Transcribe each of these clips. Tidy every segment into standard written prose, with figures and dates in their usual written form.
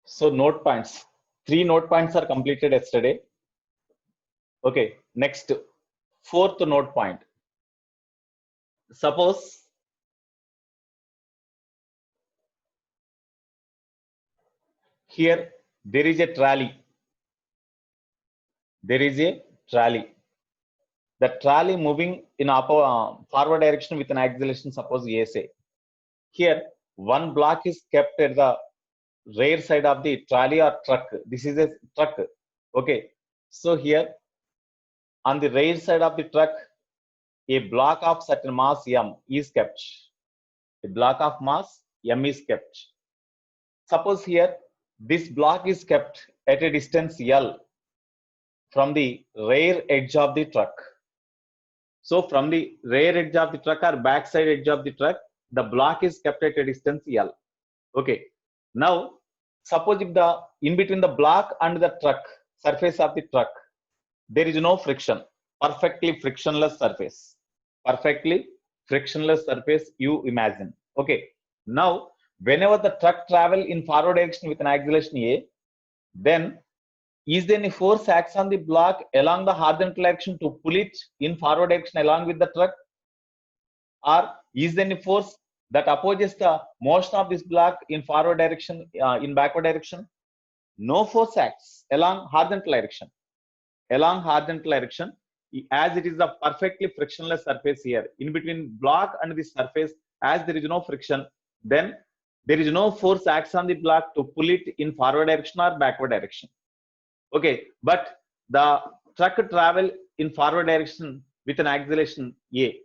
So note points. 3 note points are completed yesterday. Okay, next, 4th note point. Suppose here there is a trolley. There is a trolley. The trolley moving in forward direction with an acceleration, suppose SA. Here, one block is kept at the rear side of the trolley or truck. This is a truck. Okay. So here, on the rear side of the truck, a block of certain mass M is kept. A block of mass M is kept. Suppose here, this block is kept at a distance L from the rear edge of the truck. So from the rear edge of the truck or backside edge of the truck, the block is kept at a distance L. Okay. Now, suppose if the in between the block and the truck, surface of the truck, there is no friction, perfectly frictionless surface. Perfectly frictionless surface, you imagine. Okay. Now, whenever the truck travel in forward direction with an acceleration A, then is there any force acts on the block along the horizontal direction to pull it in forward direction along with the truck? Or is there any force that opposes the motion of this block in forward direction, in backward direction? No force acts along horizontal direction. Along horizontal direction, as it is a perfectly frictionless surface here, in between block and the surface, as there is no friction, then there is no force acts on the block to pull it in forward direction or backward direction. Okay, but the truck travel in forward direction with an acceleration A.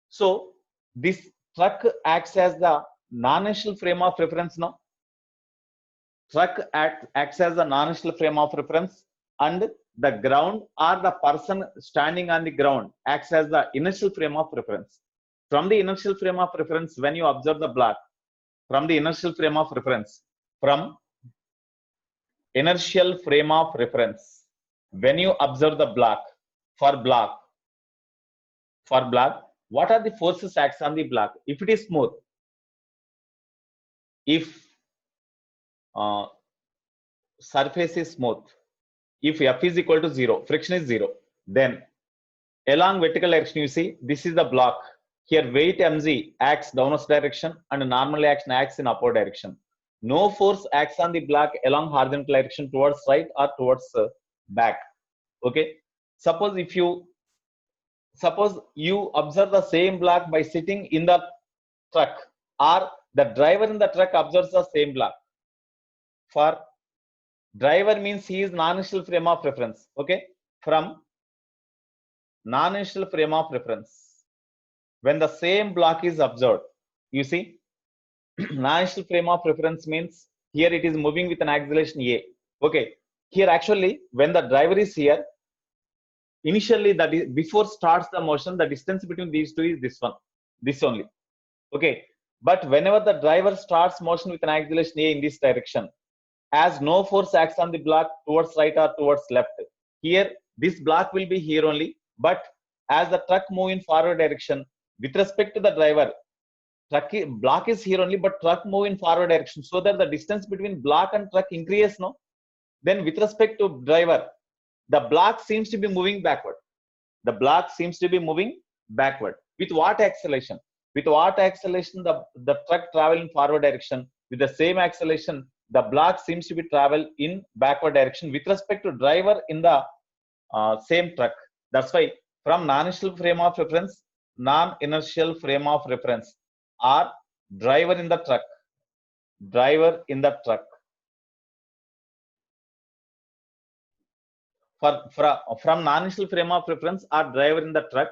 So this truck acts as the non-inertial frame of reference now. Truck acts as the non-inertial frame of reference, and the ground or the person standing on the ground acts as the inertial frame of reference. From the inertial frame of reference, when you observe the block, from the inertial frame of reference, when you observe the block, for block, what are the forces acts on the block? If it is smooth, if surface is smooth, if F is equal to 0, friction is 0, then along vertical direction, you see, this is the block. Here, weight mg acts downwards direction and normal action acts in upward direction. No force acts on the block along horizontal direction towards right or towards back. Okay. Suppose you observe the same block by sitting in the truck, or the driver in the truck observes the same block. For driver means he is non-inertial frame of reference. Okay. From non-inertial frame of reference, when the same block is observed, you see, non-inertial frame of reference means here it is moving with an acceleration A. Okay. Here actually, when the driver is here, initially that is before starts the motion, the distance between these two is this only. Okay. But whenever the driver starts motion with an acceleration A in this direction, as no force acts on the block towards right or towards left, here this block will be here only. But as the truck move in forward direction, with respect to the driver, block is here only, but truck move in forward direction, so that the distance between block and truck increases. No, then with respect to driver, the block seems to be moving backward. The block seems to be moving backward. With what acceleration? With what acceleration the truck travel in forward direction? With the same acceleration, the block seems to be travel in backward direction with respect to driver in the same truck. That's why from non-inertial frame of reference, non-inertial frame of reference, or driver in the truck, from non-inertial frame of reference or driver in the truck,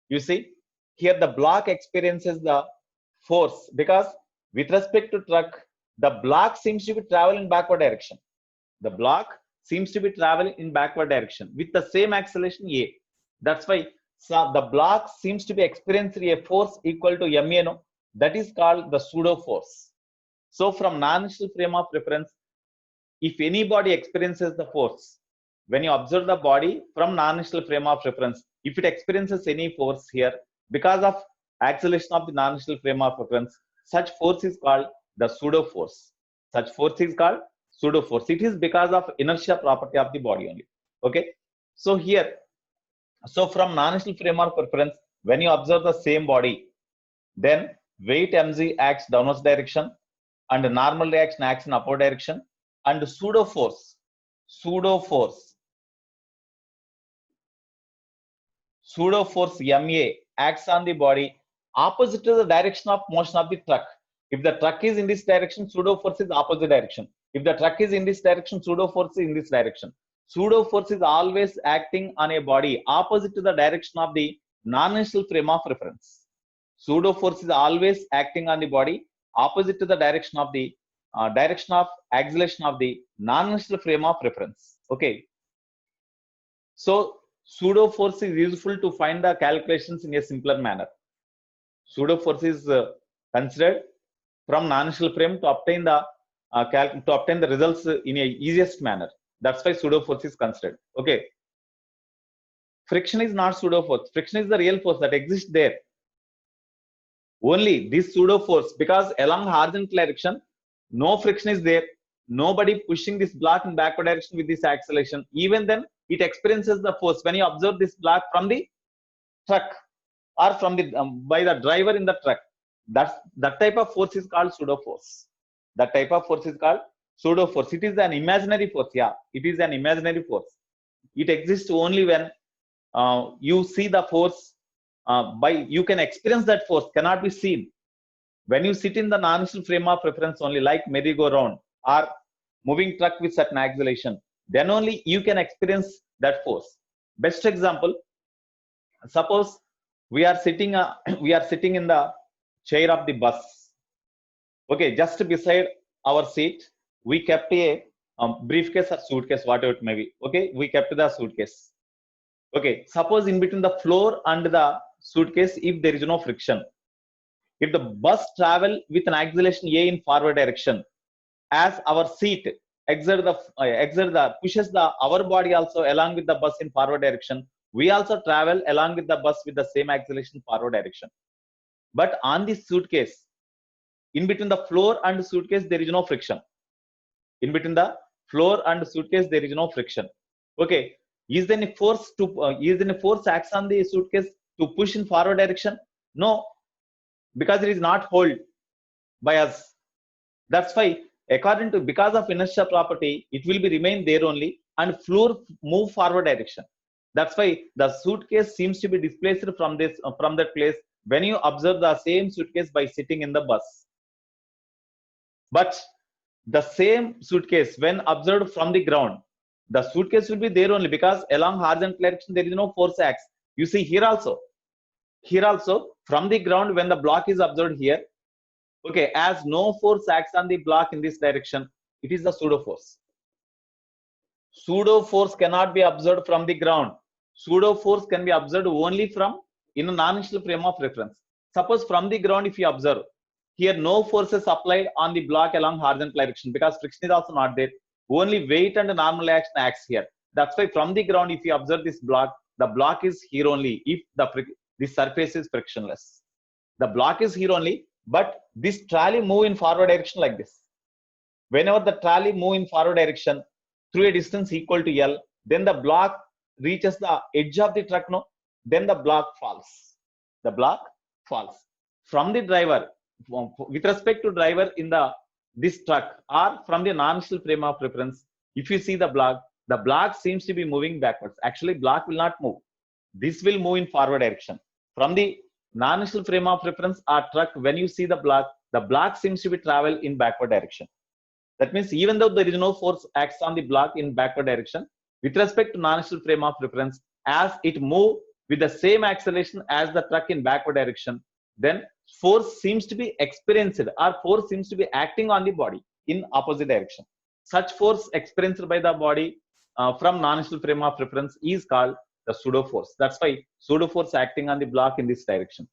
you see, here the block experiences the force, because with respect to truck, the block seems to be traveling in backward direction. The block seems to be traveling in backward direction with the same acceleration A. That's why the block seems to be experiencing a force equal to ma, no? That is called the pseudo force. So from non-inertial frame of reference, if anybody experiences the force, when you observe the body from non-inertial frame of reference, if it experiences any force here because of acceleration of the non-inertial frame of reference, such force is called the pseudo force. Such force is called pseudo force. It is because of inertia property of the body only. Okay. So here, so from non-initial frame of reference, when you observe the same body, then weight mg acts downwards direction and normal reaction acts in upward direction, and pseudo force ma acts on the body opposite to the direction of motion of the truck. If the truck is in this direction, pseudo force is opposite direction. If the truck is in this direction, pseudo force is in this direction. Pseudo force is always acting on a body opposite to the direction of the non-initial frame of reference. Pseudo force is always acting on the body opposite to the direction of acceleration of the non-initial frame of reference. Okay. So pseudo force is useful to find the calculations in a simpler manner. Pseudo force is considered from non-initial frame to obtain the results in a easiest manner. That's why pseudo force is considered. Okay. Friction is not pseudo force. Friction is the real force that exists there. Only this pseudo force, because along horizontal direction, no friction is there. Nobody pushing this block in backward direction with this acceleration. Even then, it experiences the force when you observe this block from the truck or from the by the driver in the truck. That type of force is called pseudo force. That type of force is called pseudo force. It is an imaginary force. Yeah, it is an imaginary force. It exists only when you see the force. You can experience that force, cannot be seen. When you sit in the non-initial frame of reference only, like merry-go-round or moving truck with certain acceleration, then only you can experience that force. Best example, suppose we are sitting in the chair of the bus. Okay, just beside our seat, we kept a briefcase or suitcase, whatever it may be. Okay, we kept the suitcase. Okay, suppose in between the floor and the suitcase, if there is no friction, if the bus travel with an acceleration a in forward direction, as our seat pushes our body also along with the bus in forward direction, we also travel along with the bus with the same acceleration forward direction. But on this suitcase, in between the floor and suitcase, there is no friction. In between the floor and suitcase, there is no friction. Okay, is there any force acts on the suitcase to push in forward direction? No, because it is not held by us. That's why, because of inertia property, it will be remain there only and floor move forward direction. That's why the suitcase seems to be displaced from that place when you observe the same suitcase by sitting in the bus. But the same suitcase, when observed from the ground, the suitcase will be there only because along horizontal direction there is no force acts. You see here also from the ground, when the block is observed here, okay, as no force acts on the block in this direction, it is the pseudo force. Pseudo force cannot be observed from the ground. Pseudo force can be observed only from in a non-initial frame of reference. Suppose from the ground, if you observe, here no forces applied on the block along horizontal direction because friction is also not there. Only weight and normal action acts here. That's why from the ground, if you observe this block, the block is here only if the surface is frictionless. The block is here only, but this trolley move in forward direction like this. Whenever the trolley move in forward direction through a distance equal to L, then the block reaches the edge of the truck, no? Then the block falls. The block falls. From the driver, with respect to driver in this truck or from the non-initial frame of reference, if you see the block seems to be moving backwards. Actually, block will not move. This will move in forward direction. From the non-initial frame of reference or truck, when you see the block seems to be travel in backward direction. That means even though there is no force acts on the block in backward direction, with respect to non-initial frame of reference, as it move with the same acceleration as the truck in backward direction, then force seems to be experienced or force seems to be acting on the body in opposite direction. Such force experienced by the body from non-initial frame of reference is called the pseudo force. That's why pseudo force acting on the block in this direction.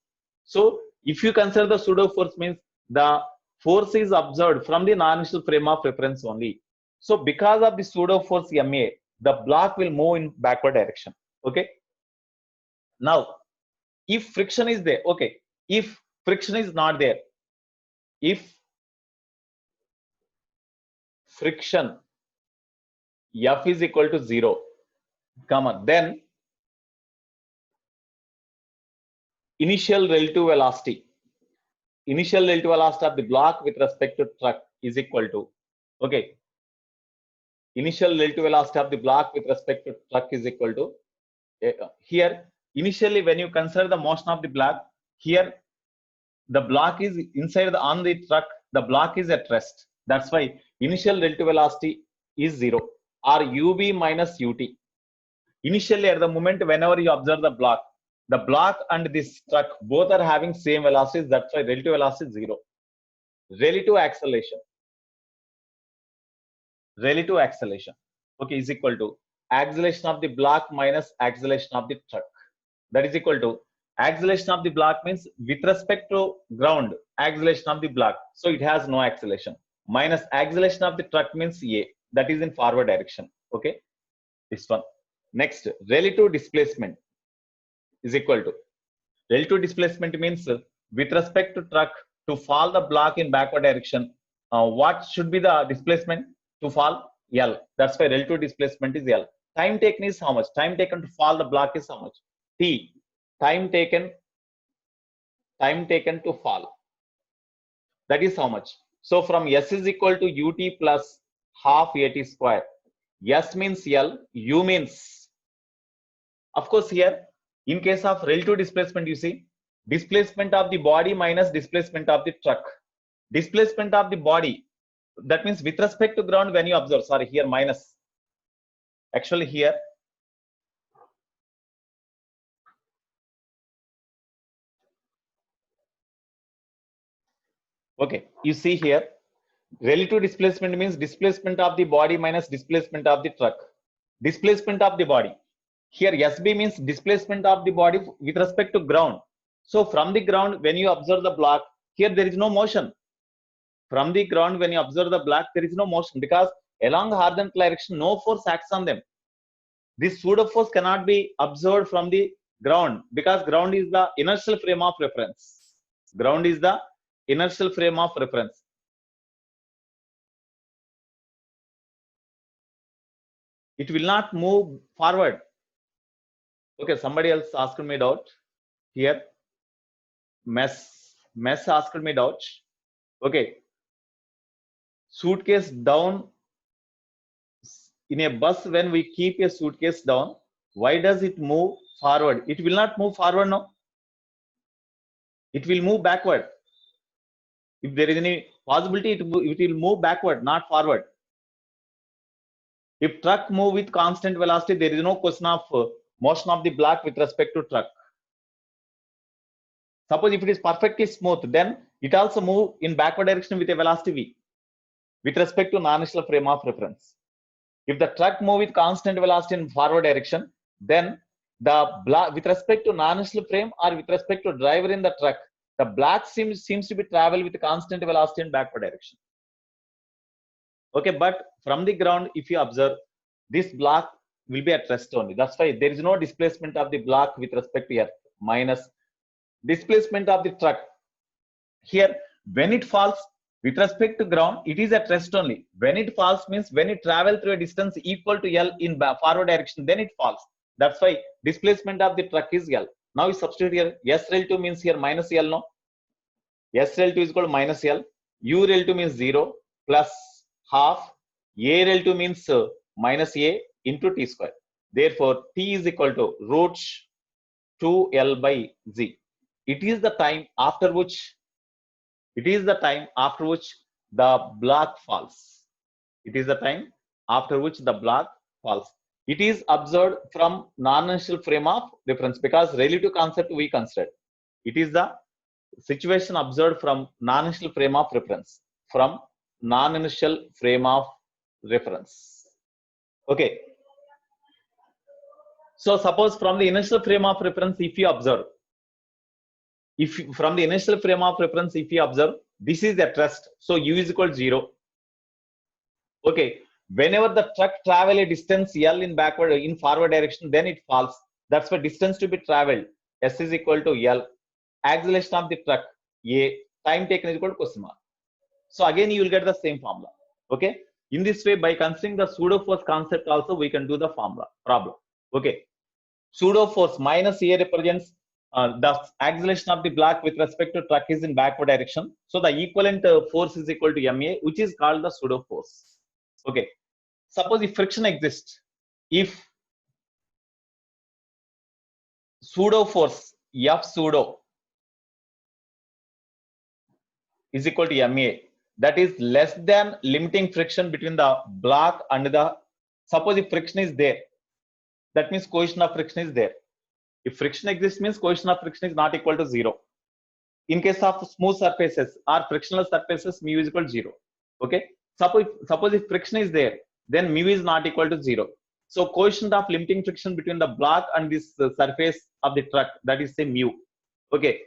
So if you consider the pseudo force, means the force is observed from the non-initial frame of reference only. So because of the pseudo force MA, the block will move in backward direction. Okay. Now, if friction is there, okay. If friction is not there, if friction F is equal to 0, comma, then initial relative velocity of the block with respect to truck is equal to, okay, initial relative velocity of the block with respect to truck is equal to, here, initially when you consider the motion of the block, here the block is inside on the truck, the block is at rest. That's why initial relative velocity is 0 or ub minus ut. Initially, at the moment whenever you observe the block and this truck both are having same velocities. That's why relative velocity is 0. Relative acceleration, okay, is equal to acceleration of the block minus acceleration of the truck. That is equal to acceleration of the block means with respect to ground, acceleration of the block, so it has no acceleration, minus acceleration of the truck means a, that is in forward direction. Okay, this one. Next, relative displacement is equal to, relative displacement means with respect to truck to fall the block in backward direction, what should be the displacement to fall? L. That's why relative displacement is L. Time taken is how much? Time taken to fall the block is how much? T. Time taken to fall. That is how much? So from S is equal to ut plus half at square. S means L, U means, of course, here in case of relative displacement, you see displacement of the body minus displacement of the truck. Displacement of the body, that means with respect to ground when you observe, sorry, here minus, actually here okay, you see here relative displacement means displacement of the body minus displacement of the truck. Displacement of the body, here SB means displacement of the body with respect to ground. So from the ground when you observe the block, here there is no motion. From the ground when you observe the block, there is no motion because along the horizontal direction no force acts on them. This pseudo force cannot be observed from the ground because ground is the inertial frame of reference. Ground is the inertial frame of reference. It will not move forward. Okay, somebody else asked me doubt here. Mess asked me doubt. Okay, suitcase down in a bus. When we keep a suitcase down, why does it move forward? It will not move forward now. It will move backward. If there is any possibility, it will move backward, not forward. If truck move with constant velocity, there is no question of motion of the block with respect to truck. Suppose if it is perfectly smooth, then it also move in backward direction with a velocity v with respect to non-inertial frame of reference. If the truck move with constant velocity in forward direction, then the block with respect to non-inertial frame or with respect to driver in the truck, the block seems to be travel with constant velocity in backward direction. Okay, but from the ground, if you observe, this block will be at rest only. That's why there is no displacement of the block with respect to earth, minus displacement of the truck. Here, when it falls with respect to ground, it is at rest only. When it falls means when it travels through a distance equal to L in forward direction, then it falls. That's why displacement of the truck is L. Now you substitute here, S relative means here minus L, no? S relative is equal to minus L. U relative means 0 plus half. A relative means minus A into T square. Therefore, T is equal to root 2L by Z. It is the time after which the block falls. It is the time after which the block falls. It is observed from non-inertial frame of reference because relative concept we considered. It is the situation observed from non-inertial frame of reference. From non-inertial frame of reference. Okay. So suppose from the inertial frame of reference, if you observe, from the inertial frame of reference, if you observe, this is at rest. So U is equal to 0. Okay. Whenever the truck travel a distance L in forward direction, then it falls. That's why distance to be traveled. S is equal to L. Acceleration of the truck A. Time taken is equal to question mark. So again, you will get the same formula. Okay. In this way, by considering the pseudo force concept also, we can do the formula problem. Okay, pseudo force minus A represents the acceleration of the block with respect to truck is in backward direction. So the equivalent force is equal to ma, which is called the pseudo force. Okay, suppose if friction exists, if pseudo force F pseudo is equal to ma, that is less than limiting friction between the block and the, suppose if friction is there, that means coefficient of friction is there. If friction exists, means coefficient of friction is not equal to 0. In case of smooth surfaces or frictionless surfaces, mu is equal to 0. Okay, suppose if friction is there, then mu is not equal to 0. So coefficient of limiting friction between the block and this surface of the truck, that is say mu. Okay,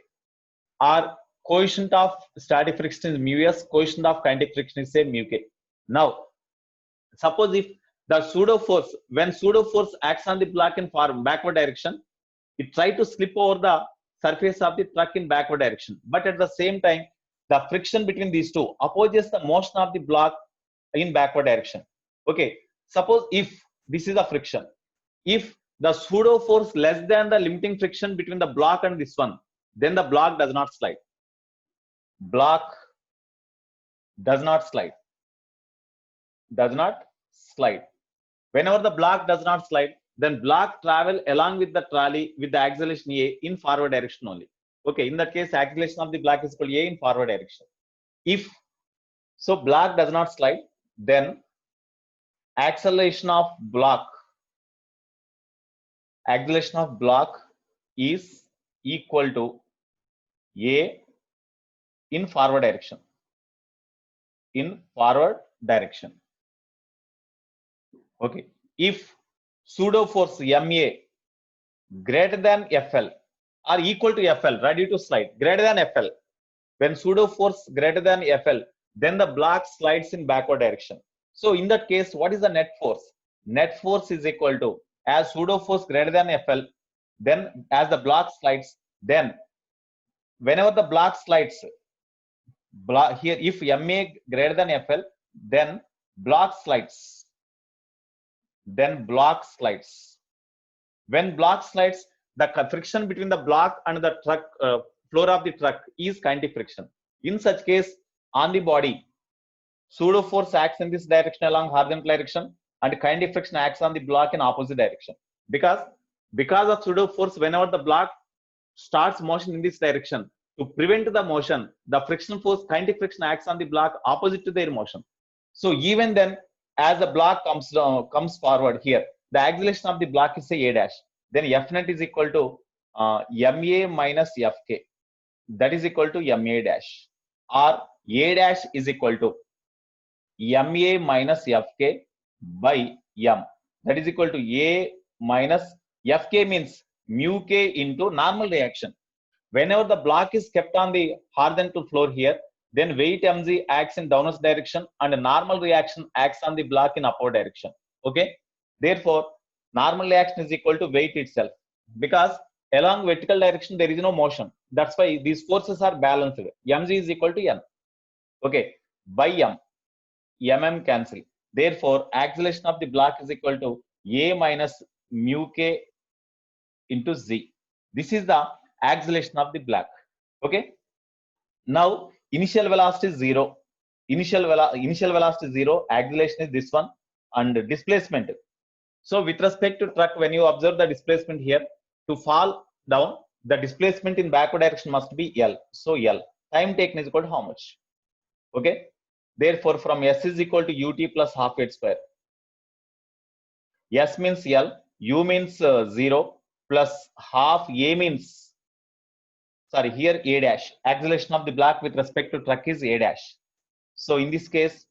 or coefficient of static friction is mu s, coefficient of kinetic friction is say mu k. Now suppose if the pseudo force, when pseudo force acts on the block in backward direction, it tries to slip over the surface of the truck in backward direction, but at the same time the friction between these two opposes the motion of the block in backward direction. Okay, suppose if this is a friction, if the pseudo force less than the limiting friction between the block and this one, then the block does not slide. Block does not slide. Does not slide. Whenever the block does not slide, then block travel along with the trolley with the acceleration a in forward direction only. Okay, in that case acceleration of the block is equal to a in forward direction. If so block does not slide, then acceleration of block is equal to a in forward direction. In forward direction. Okay, if pseudo force ma greater than fl or equal to fl, ready to slide, greater than fl, when pseudo force greater than fl, then the block slides in backward direction. So in that case, what is the net force? Net force is equal to, as pseudo force greater than fl, then as the block slides, then whenever the block slides, here if ma greater than fl, then block slides. Then block slides. When block slides, the friction between the block and the truck floor of the truck is kinetic friction. In such case, on the body, pseudo force acts in this direction along horizontal direction, and kinetic friction acts on the block in opposite direction. Because of pseudo force, whenever the block starts motion in this direction, to prevent the motion, the friction force, kinetic friction acts on the block opposite to their motion. So even then, as the block comes forward here, the acceleration of the block is say a dash. Then f net is equal to ma minus fk. That is equal to ma dash, or a dash is equal to ma minus fk by m. That is equal to a minus fk, means mu k into normal reaction. Whenever the block is kept on the horizontal floor here, then weight mg acts in downward direction and normal reaction acts on the block in upward direction. Okay, therefore normal reaction is equal to weight itself, because along vertical direction there is no motion. That's why these forces are balanced. Mg is equal to n. Okay, by m, mm cancel. Therefore acceleration of the block is equal to a minus mu k into z. This is the acceleration of the block. Okay, now initial velocity is 0. Initial velocity is 0. Acceleration is this one, and displacement. So with respect to truck, when you observe the displacement here, to fall down, the displacement in backward direction must be L. So L, time taken is equal to how much? Okay, therefore from S is equal to ut plus half h square. S means L, U means 0, plus half A means, sorry, here a dash. Acceleration of the block with respect to truck is a dash. So in this case,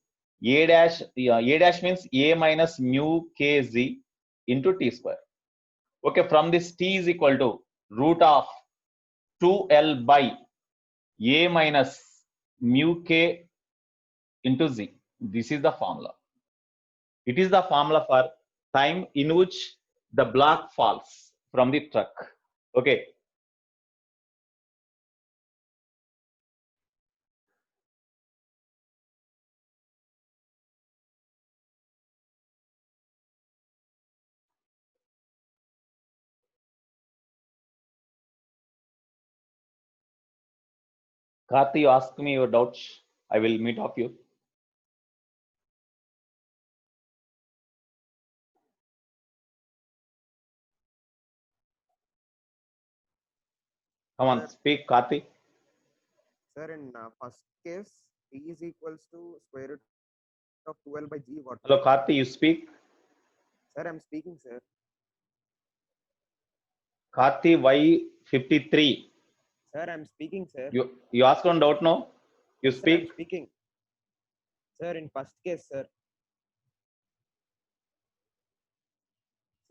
a dash means a minus mu kz into t square. Okay, from this t is equal to root of 2l by a minus mu k into z. This is the formula. It is the formula for time in which the block falls from the truck. Okay, Karthi, you ask me your doubts. I will meet off you. Come on, Sir. speak, Karthi. Sir, in first case, T is equals to square root of 12 by G. What? Hello, Karthi, you speak. Sir, I'm speaking, sir. Karthi, Y53. Sir, I'm speaking, sir. You ask one doubt now. You Sir, I'm speak. speaking. Sir, in first case, sir.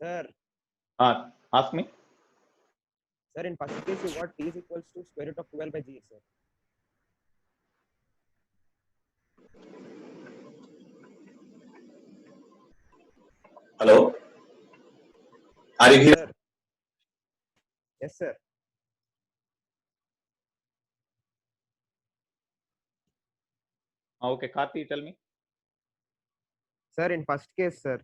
Sir. Ask me. Sir, in first case, you got T is equals to square root of 12 by G, sir. Hello? Are you here? Sir. Yes, sir. Okay, Karthi, tell me. Sir, in first case, sir.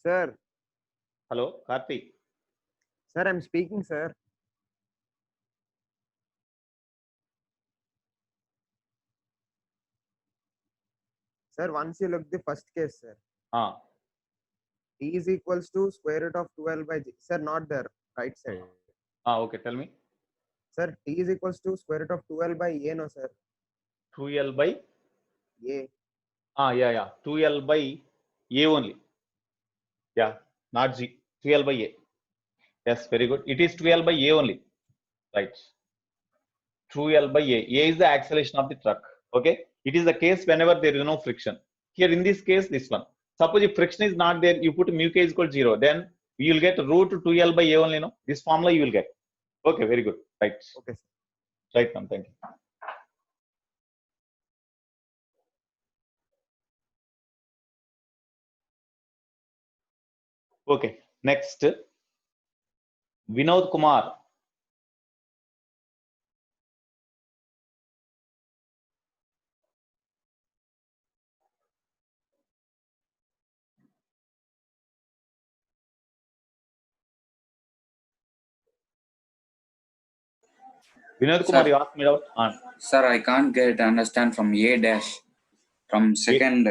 Sir. Hello, Karthi. Sir, I'm speaking, sir. Sir, once you look the first case, sir. T is equals to square root of 12 by G. Sir, not there. Right side. Okay, tell me. Sir, T is equals to square root of 12 by A, no, sir. 2L by? A. Yeah. 2L by A only. Yeah, not G. 2L by A. Yes, very good. It is 2L by A only. Right. 2L by A. A is the acceleration of the truck. Okay. It is the case whenever there is no friction. Here in this case, this one. Suppose if friction is not there, you put mu k is equal to 0. Then you will get root 2L by A only. No, this formula you will get. Okay, very good. Right. Okay, sir. Right, ma'am. Thank you. Okay. Next, Vinod Kumar. Vinod Kumar, you asked me out. Sir, I can't get understand from A dash. From second.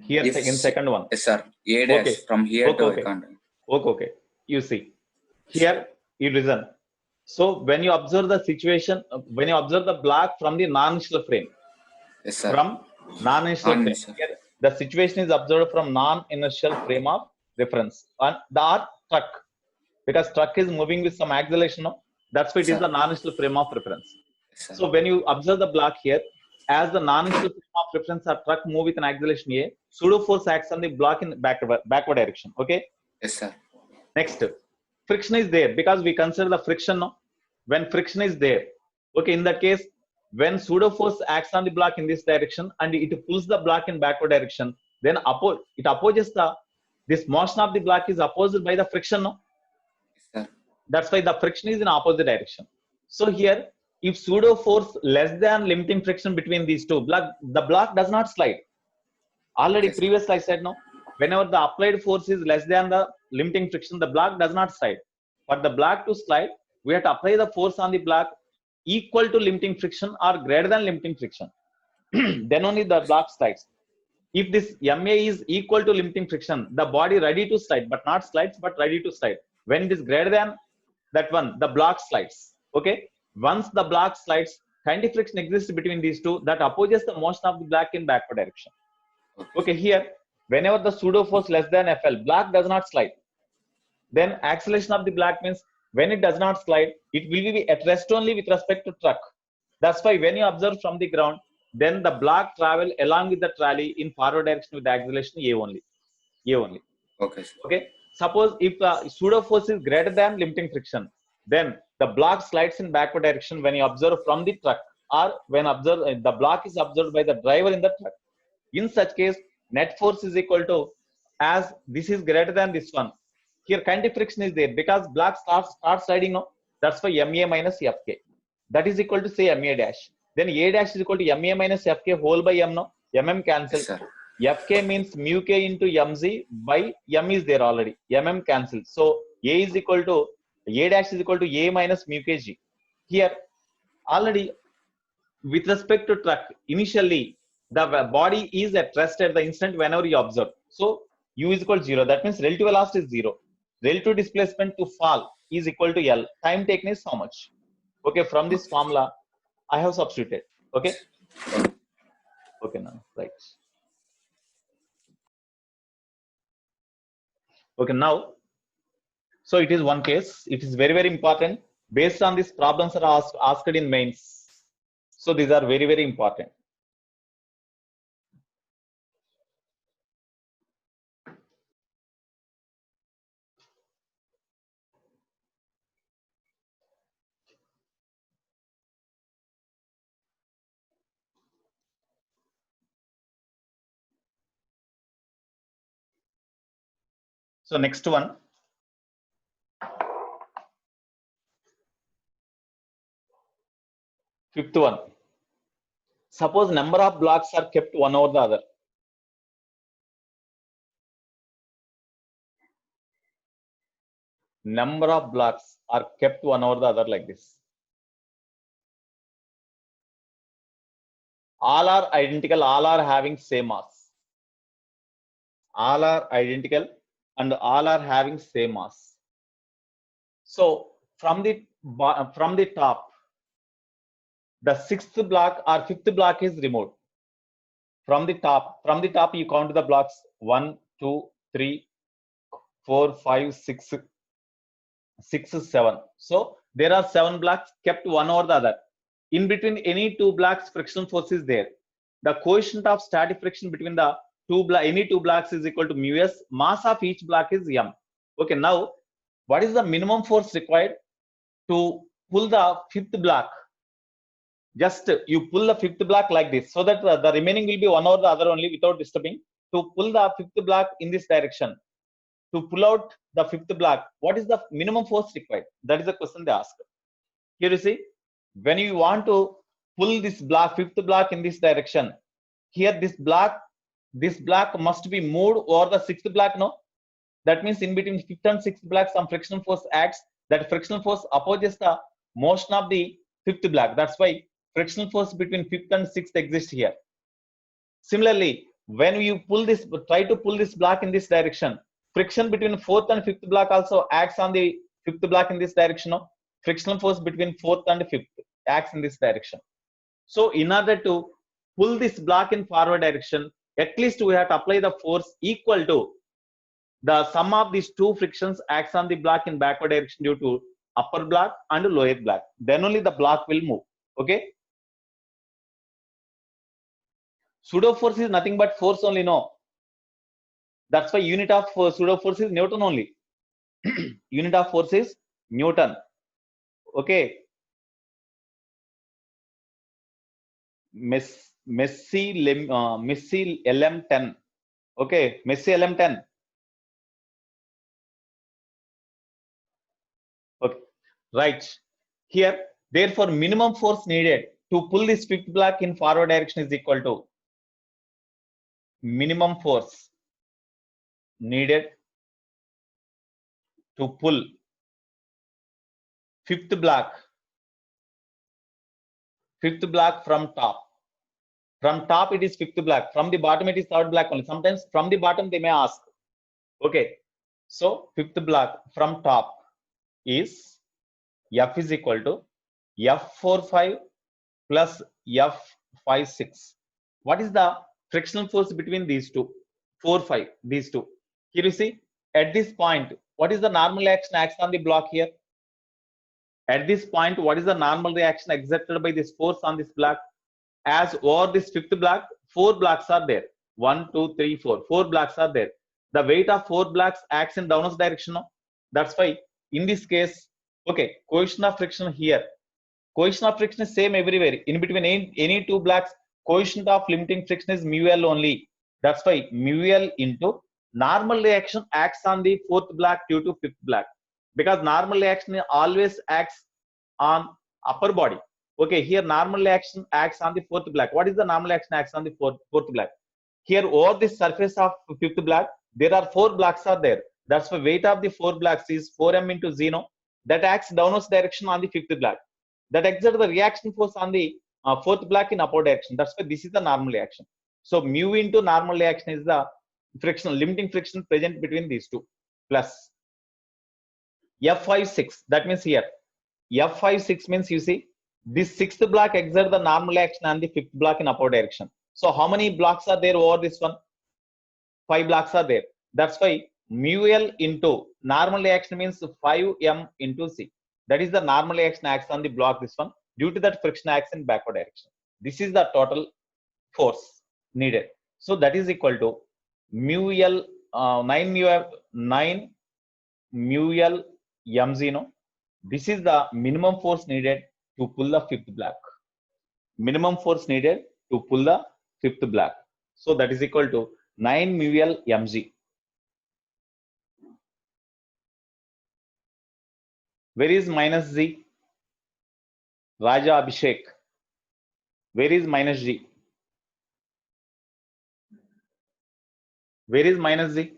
Here, in second one. Yes, sir. A dash. Okay. From here Okay, to okay. I can't. Okay. You see. Here, you listen. So when you observe the situation, when you observe the block from the non-initial frame. Yes, sir. From non-inertial frame. Here, the situation is observed from non-inertial frame of reference on the truck, because truck is moving with some acceleration. No? That's why it is the non-inertial frame of reference. Yes, so when you observe the block here, as the non-inertial frame of reference or truck move with an acceleration A, pseudo force acts on the block in backward direction. Okay. Yes, sir. Next, friction is there because we consider the friction. No? When friction is there, okay, in that case, when pseudo force acts on the block in this direction and it pulls the block in backward direction, then it opposes this motion of the block is opposed by the friction. No? Yes, that's why the friction is in opposite direction. So here, if pseudo force less than limiting friction between these two, the block does not slide. Already previously I said no. Whenever the applied force is less than the limiting friction, the block does not slide. For the block to slide, we have to apply the force on the block equal to limiting friction or greater than limiting friction. Then only the block slides. If this MA is equal to limiting friction, the body ready to slide, but not slides, but ready to slide. When it is greater than that one, the block slides. Okay. Once the block slides, kinetic friction exists between these two that opposes the motion of the block in backward direction. Okay, here, whenever the pseudo force less than FL, block does not slide. Then acceleration of the block means when it does not slide, it will be at rest only with respect to truck. That's why when you observe from the ground, then the block travel along with the trolley in forward direction with the acceleration A only. A only. Okay. Okay. Suppose if the pseudo force is greater than limiting friction, then the block slides in backward direction when you observe from the truck, or when the block is observed by the driver in the truck. In such case, net force is equal to, as this is greater than this one. Here kinetic friction is there because block starts sliding. No, that's why MA minus FK. That is equal to say MA dash. Then A dash is equal to MA minus FK whole by M. No, MM cancel. Yes, FK means mu k into mz by m is there already. MM cancel. So A is equal to A dash is equal to A minus mu kg. Here, already with respect to truck, initially the body is at rest at the instant whenever you observe. So U is equal to 0. That means relative velocity is 0. Relative displacement to fall is equal to L. Time taken is how much? Okay, from this formula, I have substituted. Okay. Okay, now, right. Okay, now, so it is one case. It is very, very important. Based on these problems are asked in mains. So these are very, very important. So next one. Fifth one. Suppose number of blocks are kept one over the other. Number of blocks are kept one over the other like this. All are identical, all are having same mass. All are identical and all are having same mass. So from the top, the sixth block or fifth block is removed. From the top you count the blocks 1, 2, 3, 4, 5, 6, 7. So there are 7 blocks kept one over the other. In between any two blocks, friction force is there. The coefficient of static friction between the any two blocks is equal to mu s. Mass of each block is m. Okay, now what is the minimum force required to pull the fifth block? Just you pull the fifth block like this, so that the remaining will be one over the other only without disturbing. To pull the fifth block in this direction, to pull out the fifth block, what is the minimum force required? That is the question they ask. Here you see, when you want to pull this block, fifth block in this direction, here this block must be moved over the sixth block, no? That means in between fifth and sixth block, some frictional force acts. That frictional force opposes the motion of the fifth block. That's why frictional force between fifth and sixth exists here. Similarly, when you try to pull this block in this direction, friction between fourth and fifth block also acts on the fifth block in this direction. No? Frictional force between fourth and fifth acts in this direction. So in order to pull this block in forward direction, at least we have to apply the force equal to the sum of these two frictions acts on the block in backward direction due to upper block and lower block. Then only the block will move. Okay. Pseudo force is nothing but force only, no. That's why unit of pseudo force is Newton only. Unit of force is Newton. Okay. Messi LM10. Okay, Messi LM10. Okay, right. Here, therefore, minimum force needed to pull this fifth block in forward direction is equal to minimum force needed to pull fifth block from top. From top it is fifth block. From the bottom it is third block only. Sometimes from the bottom they may ask. Okay. So fifth block from top is F is equal to F45 plus F56. What is the frictional force between these two? 4, 5, these two. Here you see, at this point, what is the normal action acts on the block here? At this point, what is the normal reaction exerted by this force on this block? As over this fifth block, 4 blocks are there. 1, 2, 3, 4. 4 blocks are there. The weight of 4 blocks acts in downward direction. No? That's why in this case, okay, coefficient of friction here. Coefficient of friction is same everywhere. In between any two blocks, coefficient of limiting friction is mu L only. That's why mu L into normal reaction acts on the fourth block due to fifth block. Because normal reaction always acts on upper body. Okay, here normal reaction acts on the fourth block. What is the normal action acts on the fourth block? Here over the surface of fifth block, there are 4 blocks are there. That's why weight of the 4 blocks is 4m into 0. that acts downwards direction on the fifth block, that exerts the reaction force on the fourth block in upward direction. That's why this is the normal reaction. So mu into normal reaction is the friction, limiting friction present between these two, plus F56. That means here F56 means, you see, this sixth block exerts the normal action on the fifth block in upward direction. So how many blocks are there over this one? 5 blocks are there. That's why mu L into normal reaction means 5m into C. That is the normal reaction acts on the block, this one, due to that friction acts in backward direction. This is the total force needed. So that is equal to mu L 9 mu L m0. This is the minimum force needed to pull the fifth block. Minimum force needed to pull the fifth block. So that is equal to 9 mu L mg. Where is minus Z? Raja Abhishek. Where is minus G? Where is minus Z?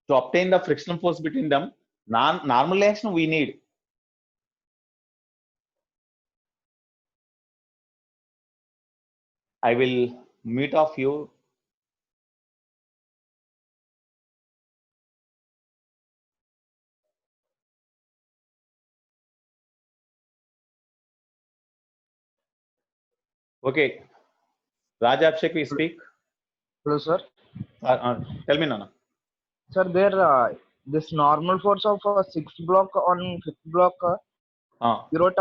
To obtain the frictional force between them, normal reaction we need. I will mute off you. Okay. Raja Abhishek, we speak. Hello, sir. Tell me, Nana. Sir, this normal force of sixth block on fifth block, you wrote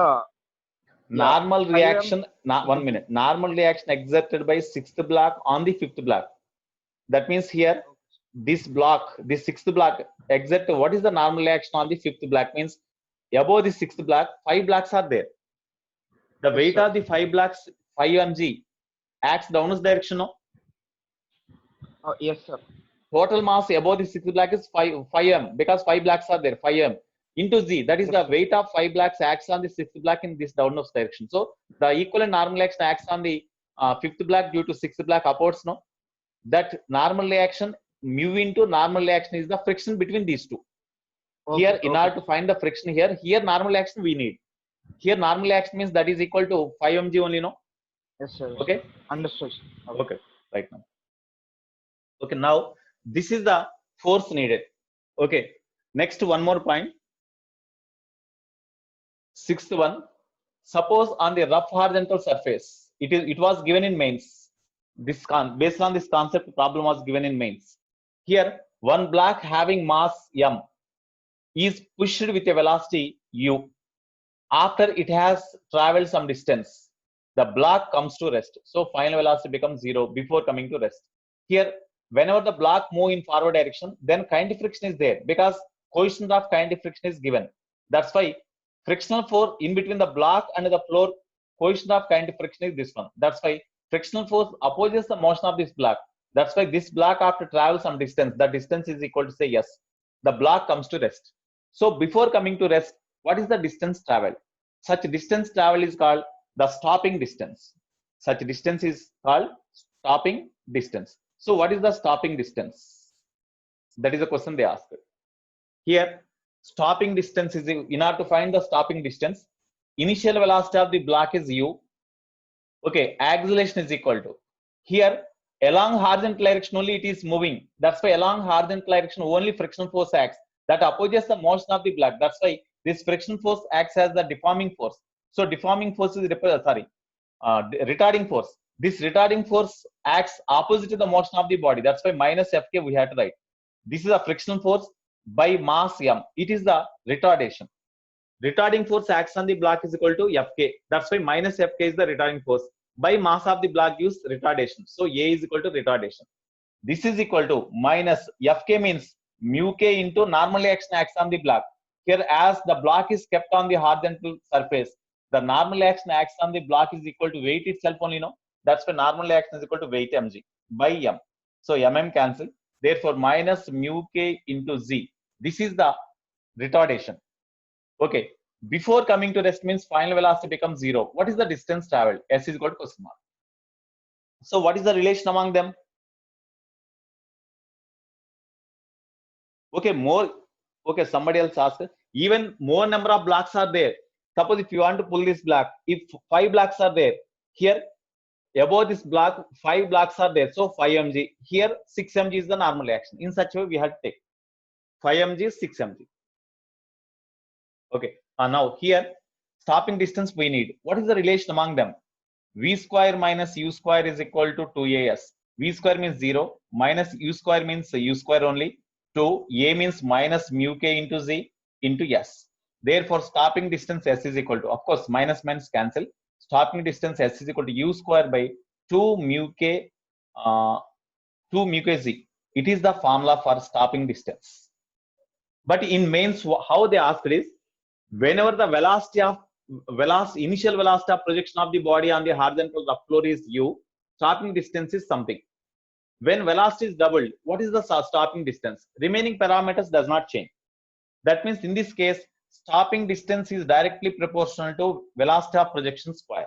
normal Yeah, reaction, 1 minute. Normal reaction exerted by sixth block on the fifth block. That means here, this block, this sixth block exert, what is the normal reaction on the fifth block? Means above the sixth block, 5 blocks are there. The Yes, weight sir. of the 5 blocks, 5 mg, acts downwards direction, no? Yes, sir. Total mass above the sixth block is 5m, because 5 blocks are there, 5m into Z. That is Yes, the sir. weight of 5 blocks acts on the sixth block in this downwards direction. So the equivalent normal reaction acts on the fifth block due to sixth block upwards, no? That normal reaction, mu into normal reaction is the friction between these two. Here, in order to find the friction here normal reaction we need. Here normal reaction means that is equal to 5 mg only, no? Yes, sir. Okay. Understood. Okay, right now. Okay, now this is the force needed. Okay, next one more point. Sixth one. Suppose on the rough horizontal surface, it was given in mains. Based on this concept, problem was given in mains. Here, one block having mass m is pushed with a velocity u. After it has traveled some distance, the block comes to rest. So final velocity becomes 0 before coming to rest. Here, whenever the block move in forward direction, then kinetic friction is there because coefficient of kinetic friction is given. That's why frictional force in between the block and the floor, coefficient of kinetic friction is this one. That's why frictional force opposes the motion of this block. That's why this block after travel some distance, the distance is equal to, say, yes. The block comes to rest. So before coming to rest, what is the distance travel? Such distance travel is called the stopping distance. Such distance is called stopping distance. So what is the stopping distance? That is the question they asked. Here, stopping distance is, in order to find the stopping distance, initial velocity of the block is u. Okay, acceleration is equal to, here along horizontal direction only it is moving. That's why along horizontal direction only friction force acts. That opposes the motion of the block. That's why this friction force acts as the deforming force. So deforming force is retarding force. This retarding force acts opposite to the motion of the body. That's why minus Fk we have to write. This is a friction force by mass m. It is the retardation. Retarding force acts on the block is equal to Fk. That's why minus Fk is the retarding force. By mass of the block gives retardation. So A is equal to retardation. This is equal to minus Fk means mu k into normal action acts on the block. Here, as the block is kept on the horizontal surface, the normal action acts on the block is equal to weight itself only, no? That's why normal action is equal to weight mg by m. So mm cancel. Therefore, minus mu k into z. This is the retardation. Okay. Before coming to rest means final velocity becomes 0. What is the distance traveled? S is equal to question mark. So what is the relation among them? Okay, somebody else asked, even more number of blocks are there. Suppose if you want to pull this block, if 5 blocks are there, here above this block 5 blocks are there, so 5 mg. Here 6 mg is the normal reaction. In such a way we have to take 5 mg is 6 mg. Okay, now here stopping distance we need. What is the relation among them? V square minus u square is equal to 2as. V square means 0, minus u square means u square only, 2, a means minus mu k into z into s. Therefore, stopping distance s is equal to, of course, minus minus cancel. Stopping distance s is equal to u square by 2 mu k z. It is the formula for stopping distance. But in mains, how they asked is, whenever the initial velocity of projection of the body on the horizontal rough floor is u, stopping distance is something. When velocity is doubled, what is the stopping distance? Remaining parameters does not change. That means in this case, stopping distance is directly proportional to velocity of projection square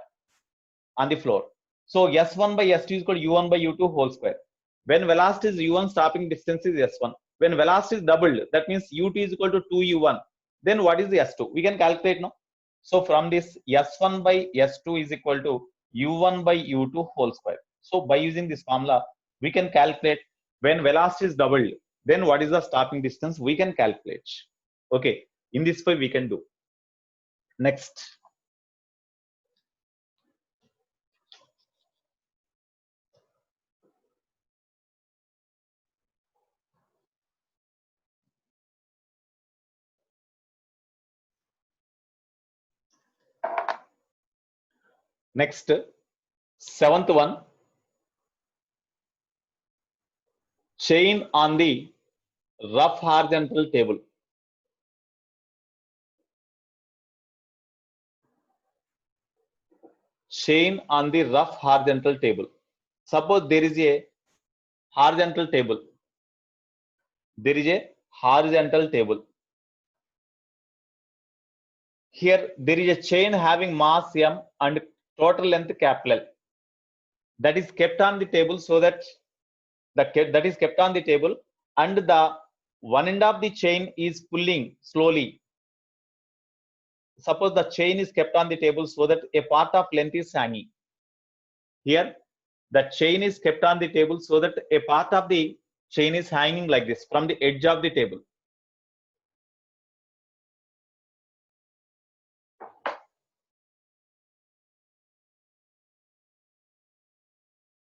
on the floor. So s1 by s2 is equal to u1 by u2 whole square. When velocity is u1, stopping distance is s1. When velocity is doubled, that means u2 is equal to 2u1. Then what is the s2? We can calculate now. So from this, s1 by s2 is equal to u1 by u2 whole square. So by using this formula, we can calculate when velocity is doubled, then what is the stopping distance we can calculate. Okay, in this way we can do. Next. Next, 7th one. Chain on the rough horizontal table. Chain on the rough horizontal table. Suppose there is a horizontal table. There is a horizontal table. Here there is a chain having mass m and total length capital L. That is kept on the table so that that is kept on the table, and the one end of the chain is pulling slowly. Suppose the chain is kept on the table so that a part of length is hanging. Here the chain is kept on the table so that a part of the chain is hanging like this from the edge of the table.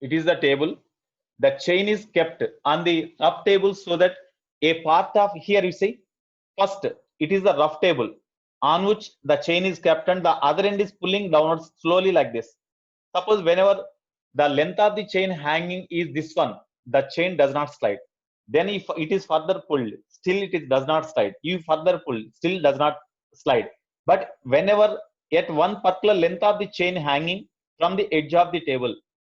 It is the table. The chain is kept on the rough table so that a part of, here you see, first it is the rough table on which the chain is kept and the other end is pulling downwards slowly like this. Suppose whenever the length of the chain hanging is this one, the chain does not slide. Then if it is further pulled, still it does not slide. You further pull, still does not slide. But whenever at one particular length of the chain hanging from the edge of the table,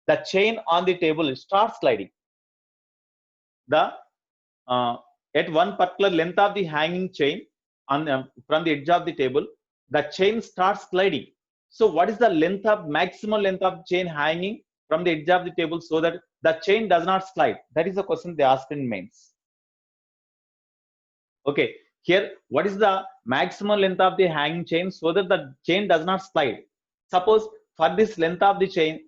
the chain on the table starts sliding. At one particular length of the hanging chain on from the edge of the table, the chain starts sliding. So what is the length of maximum length of chain hanging from the edge of the table so that the chain does not slide? That is the question they asked in mains. Okay, here what is the maximum length of the hanging chain so that the chain does not slide? Suppose for this length of the chain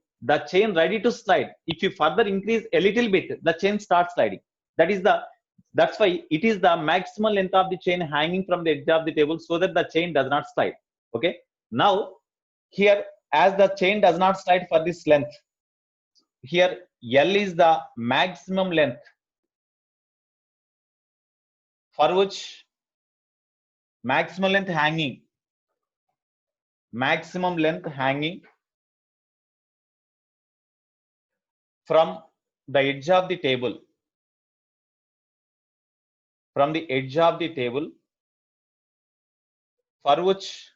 ready to slide, if you further increase a little bit, the chain starts sliding. That's why it is the maximum length of the chain hanging from the edge of the table so that the chain does not slide. Okay, now here as the chain does not slide for this length, here L is the maximum length for which maximum length hanging from the edge of the table, for which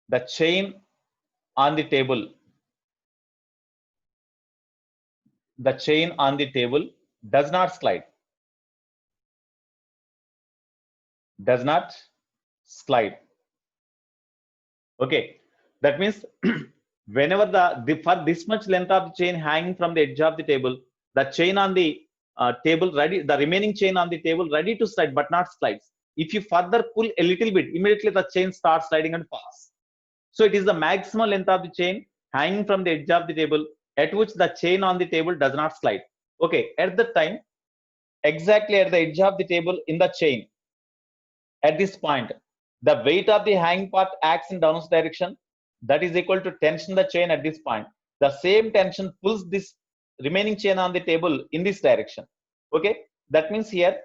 the chain on the table does not slide. Okay, that means whenever for this much length of the chain hanging from the edge of the table, the chain on the table ready, the remaining chain on the table ready to slide but not slides. If you further pull a little bit, immediately the chain starts sliding and falls. So it is the maximum length of the chain hanging from the edge of the table at which the chain on the table does not slide. Okay, at the time, exactly at the edge of the table in the chain, at this point, the weight of the hanging part acts in downwards direction. That is equal to tension the chain at this point. The same tension pulls this remaining chain on the table in this direction. Okay, that means here,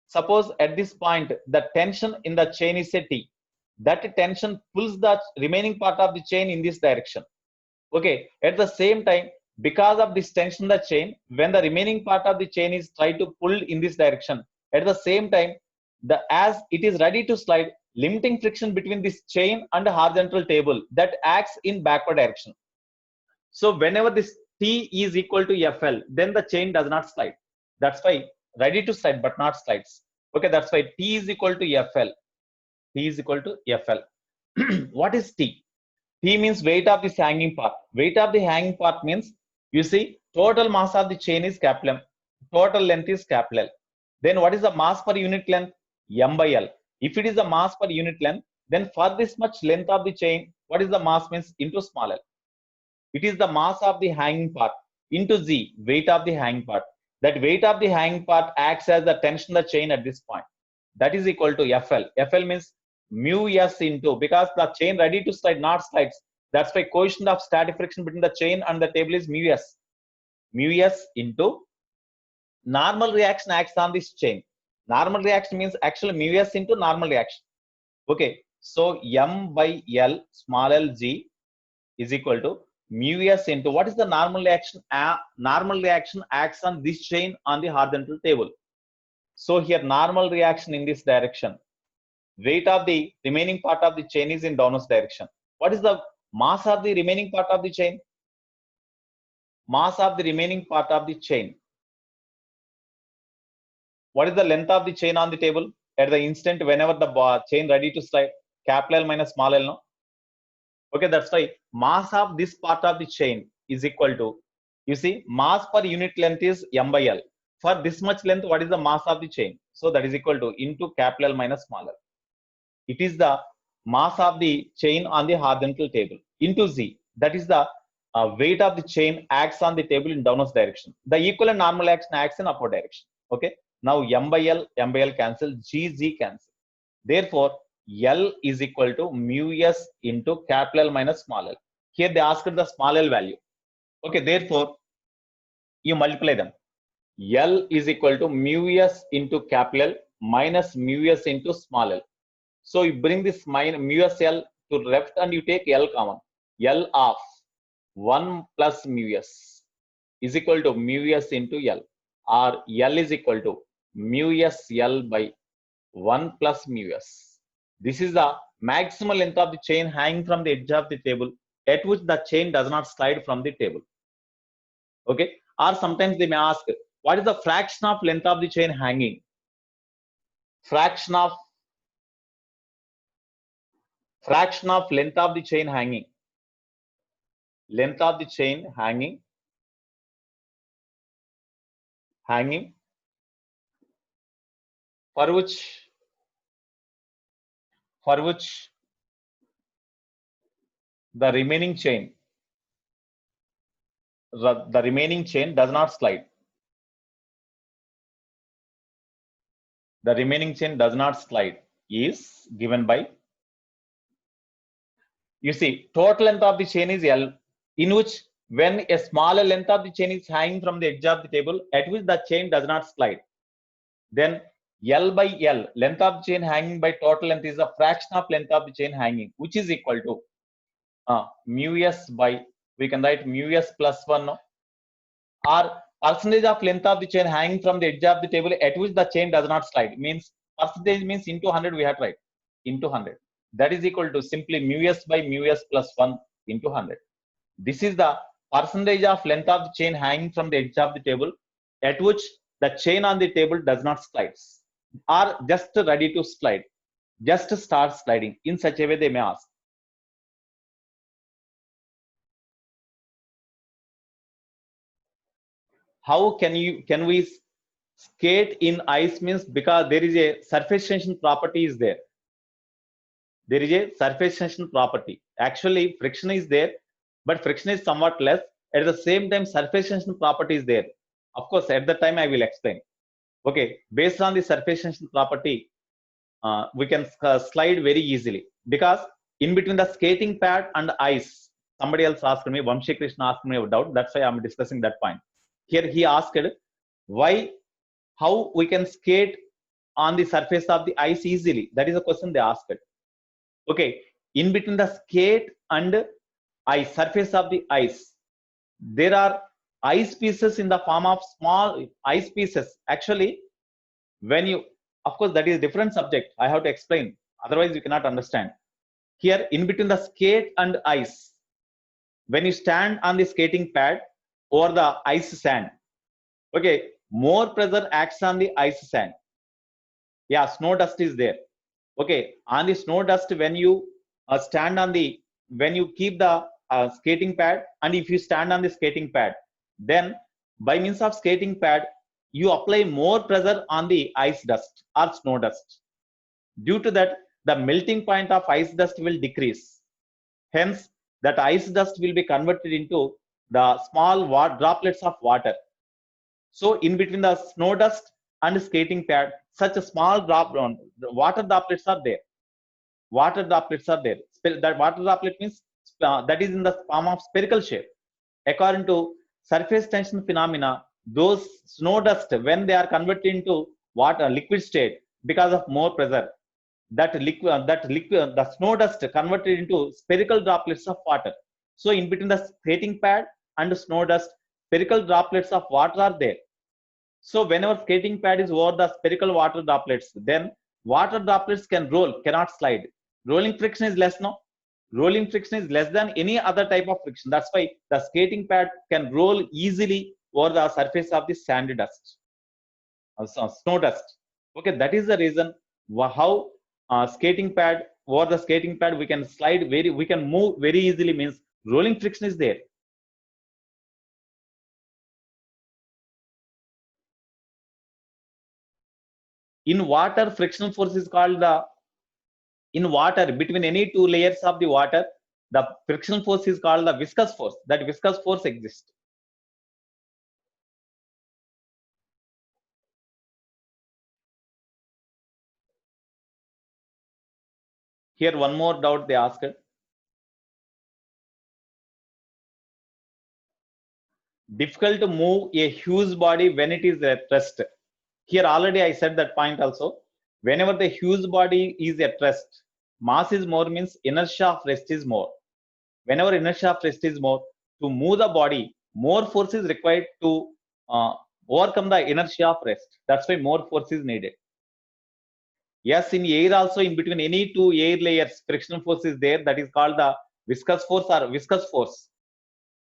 suppose at this point the tension in the chain is a T. That tension pulls the remaining part of the chain in this direction. Okay, at the same time, because of this tension in the chain, when the remaining part of the chain is tried to pull in this direction, at the same time, as it is ready to slide, limiting friction between this chain and the horizontal table that acts in backward direction. So whenever this T is equal to FL, then the chain does not slide. That's why ready to slide but not slides. Okay, that's why T is equal to FL. T is equal to FL. What is T? T means weight of this hanging part. Weight of the hanging part means, you see, total mass of the chain is capital M. Total length is capital L. Then what is the mass per unit length? M by L. If it is the mass per unit length, then for this much length of the chain, what is the mass means into small l. It is the mass of the hanging part into Z, weight of the hanging part. That weight of the hanging part acts as the tension of the chain at this point. That is equal to FL. FL means mu S into, because the chain ready to slide, not slides. That's why coefficient of static friction between the chain and the table is mu S. Mu S into normal reaction acts on this chain. Normal reaction means actually mu S into normal reaction. Okay, so M by L small l G is equal to mu S into, what is the normal reaction? Normal reaction acts on this chain on the horizontal table. So here normal reaction in this direction. Weight of the remaining part of the chain is in downwards direction. What is the mass of the remaining part of the chain? Mass of the remaining part of the chain. What is the length of the chain on the table at the instant whenever the chain ready to slide? Capital L minus small l, no? Okay, that's why mass of this part of the chain is equal to, you see, mass per unit length is M by L. For this much length, what is the mass of the chain? So that is equal to into capital L minus small l. It is the mass of the chain on the horizontal table into Z. That is the weight of the chain acts on the table in downwards direction. The equivalent normal action acts in upward direction. Okay. Now M by L cancel, Z cancel. Therefore, L is equal to mu S into capital L minus small l. Here they asked the small l value. Okay. Therefore, you multiply them. L is equal to mu S into capital L minus mu S into small l. So you bring this minus mu S L to left and you take L common. L of 1 plus mu S is equal to mu S into L, or L is equal to mu S L by 1 plus mu S. This is the maximum length of the chain hanging from the edge of the table at which the chain does not slide from the table. Okay. Or sometimes they may ask, what is the fraction of length of the chain hanging? Fraction of length of the chain hanging. Length of the chain hanging for which the remaining chain does not slide. The remaining chain does not slide is given by, you see, total length of the chain is L, in which when a smaller length of the chain is hanging from the edge of the table at which the chain does not slide, then L by L, length of the chain hanging by total length, is a fraction of length of the chain hanging, which is equal to mu S by, we can write mu S plus 1, no? Or percentage of length of the chain hanging from the edge of the table at which the chain does not slide, means percentage means into 100, we have to write into 100. That is equal to simply mu S by mu S plus 1 into 100. This is the percentage of length of the chain hanging from the edge of the table at which the chain on the table does not slide, or just ready to slide, just start sliding. In such a way they may ask. How can we skate in ice means because there is a surface tension property is there. There is a surface tension property. Actually, friction is there, but friction is somewhat less. At the same time, surface tension property is there. Of course, at the time I will explain. Okay, based on the surface tension property, we can slide very easily, because in between the skating pad and ice, somebody else asked me, Vamshi Krishna asked me a doubt. That's why I'm discussing that point. Here he asked how we can skate on the surface of the ice easily. That is a question they asked. Okay, in between the skate and ice, surface of the ice, there are ice pieces in the form of small ice pieces. Actually, when you, of course, that is a different subject. I have to explain. Otherwise, you cannot understand. Here, in between the skate and ice, when you stand on the skating pad or the ice sand, okay, more pressure acts on the ice sand. Yeah, snow dust is there. Okay, on the snow dust, when you stand on the, when you keep the skating pad, and if you stand on the skating pad, then by means of skating pad, you apply more pressure on the ice dust or snow dust. Due to that, the melting point of ice dust will decrease. Hence, that ice dust will be converted into the small droplets of water. So, in between the snow dust and skating pad, such a small water droplets are there. Water droplets are there. That water droplet means that is in the form of spherical shape. According to surface tension phenomena, those snow dust, when they are converted into water liquid state because of more pressure, the snow dust converted into spherical droplets of water. So in between the skating pad and the snow dust, spherical droplets of water are there. So whenever skating pad is over the spherical water droplets, then water droplets can roll, cannot slide. Rolling friction is less, no? Rolling friction is less than any other type of friction. That's why the skating pad can roll easily over the surface of the sand dust, snow dust. Okay, that is the reason how skating pad, over the skating pad we can slide we can move very easily, means rolling friction is there. In water, frictional force is called in water, between any two layers of the water, the frictional force is called the viscous force. That viscous force exists. Here, one more doubt they asked. Difficult to move a huge body when it is at rest. Here, already I said that point also. Whenever the huge body is at rest, mass is more means inertia of rest is more. Whenever inertia of rest is more, to move the body, more force is required to overcome the inertia of rest. That's why more force is needed. Yes, in air also, in between any two air layers, frictional force is there. That is called the viscous force or viscous force.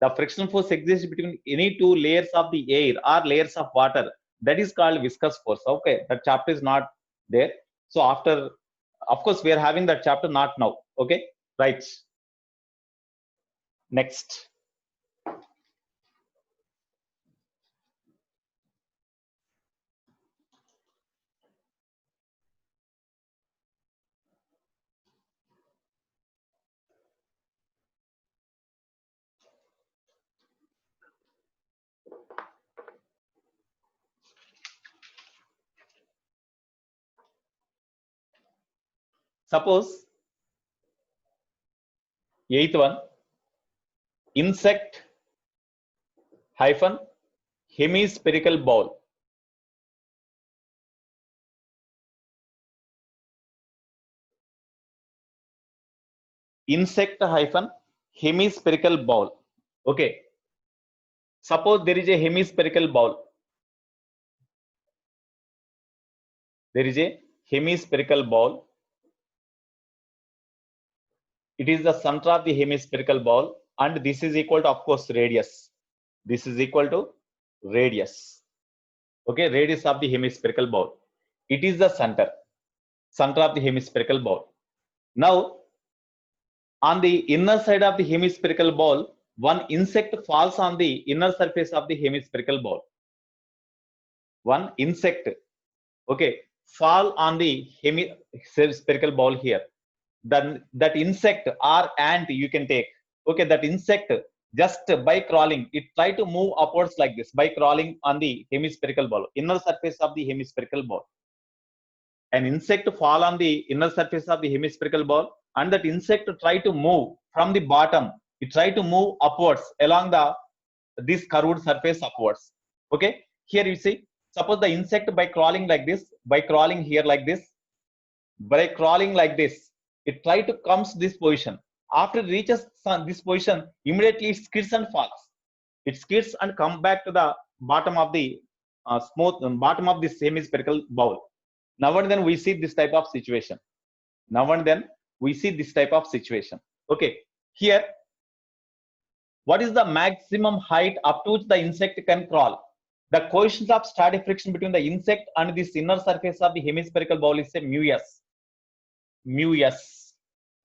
The frictional force exists between any two layers of the air or layers of water. That is called viscous force. Okay, that chapter is not there. So after, of course, we are having that chapter, not now. Okay, right. Next. Suppose, eighth one, insect hyphen hemispherical bowl. Insect hyphen hemispherical bowl. Okay. Suppose there is a hemispherical bowl. There is a hemispherical ball. It is the center of the hemispherical ball, and this is equal to, of course, radius. This is equal to radius. Okay, radius of the hemispherical ball. It is the center of the hemispherical ball. Now, on the inner side of the hemispherical ball, one insect falls on the inner surface of the hemispherical ball. one insect, okay, fall on the hemispherical ball here. Then that insect or ant you can take, okay, that insect just by crawling, it try to move upwards like this by crawling on the hemispherical ball, inner surface of the hemispherical ball. An insect fall on the inner surface of the hemispherical ball, and that insect try to move from the bottom, it try to move upwards along this curved surface upwards. Okay, here you see, suppose the insect by crawling like this, by crawling here like this, by crawling like this, it try to comes this position. After it reaches this position, immediately it skids and falls. It skids and come back to the bottom of the bottom of this hemispherical bowl. Now and then we see this type of situation. Now and then we see this type of situation. Okay, here, what is the maximum height up to which the insect can crawl? The coefficient of static friction between the insect and this inner surface of the hemispherical bowl is a mu s. Mu s.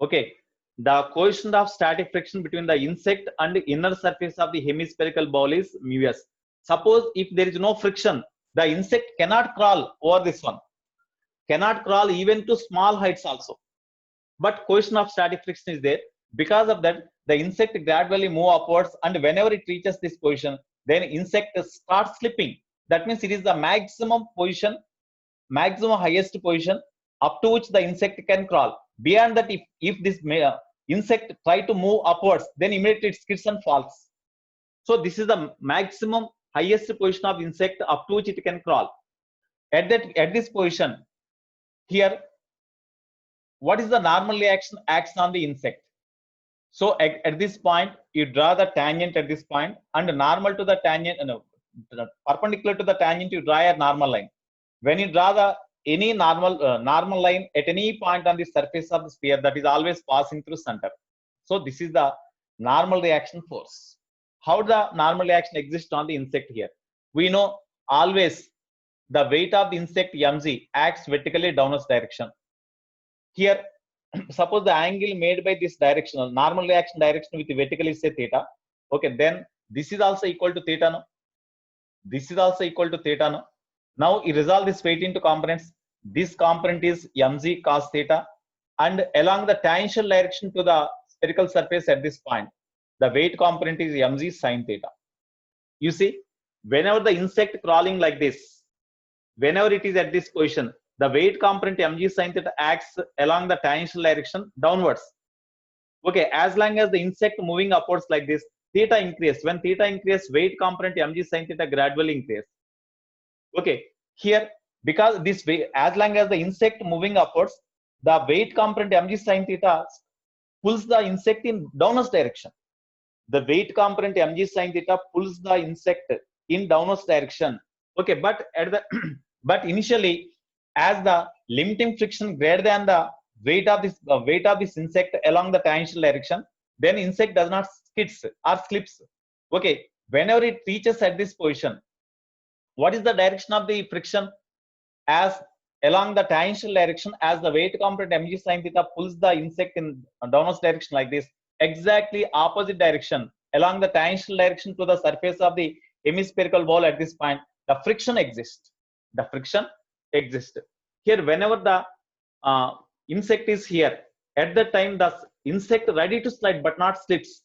Okay, the coefficient of static friction between the insect and the inner surface of the hemispherical bowl is mu s. Suppose if there is no friction, the insect cannot crawl over this one, cannot crawl even to small heights also. But coefficient of static friction is there. Because of that, the insect gradually move upwards, and whenever it reaches this position, then insect starts slipping. That means it is the maximum position, maximum highest position up to which the insect can crawl. Beyond that, if this insect try to move upwards, then immediately it skids and falls. So this is the maximum highest position of insect up to which it can crawl. At this position, here, what is the normal reaction acts on the insect? So at this point, you draw the tangent at this point, and normal to the tangent, perpendicular to the tangent, you draw a normal line. When you draw any normal line at any point on the surface of the sphere, that is always passing through center. So this is the normal reaction force. How the normal reaction exists on the insect here? We know always the weight of the insect mg acts vertically downwards direction. Here, suppose the angle made by this directional normal reaction direction with vertical is say theta. Okay, then this is also equal to theta. No? This is also equal to theta. No? Now you resolve this weight into components. This component is mg cos theta, and along the tangential direction to the spherical surface at this point, the weight component is mg sin theta. You see, whenever the insect crawling like this, whenever it is at this position, the weight component mg sin theta acts along the tangential direction downwards. Okay, as long as the insect moving upwards like this, theta increase. When theta increase, weight component mg sin theta gradually increase. Okay, here, because this way, as long as the insect moving upwards, the weight component mg sin theta pulls the insect in downwards direction. The weight component mg sin theta pulls the insect in downwards direction. Okay, but but initially, as the limiting friction greater than the weight of this insect along the tangential direction, then insect does not skids or slips. Okay, whenever it reaches at this position, what is the direction of the friction? As along the tangential direction, as the weight component mg sin theta pulls the insect in downwards direction like this, exactly opposite direction along the tangential direction to the surface of the hemispherical ball at this point, the friction exists. The friction exists. Here, whenever the insect is here, at that time the insect ready to slide but not slips,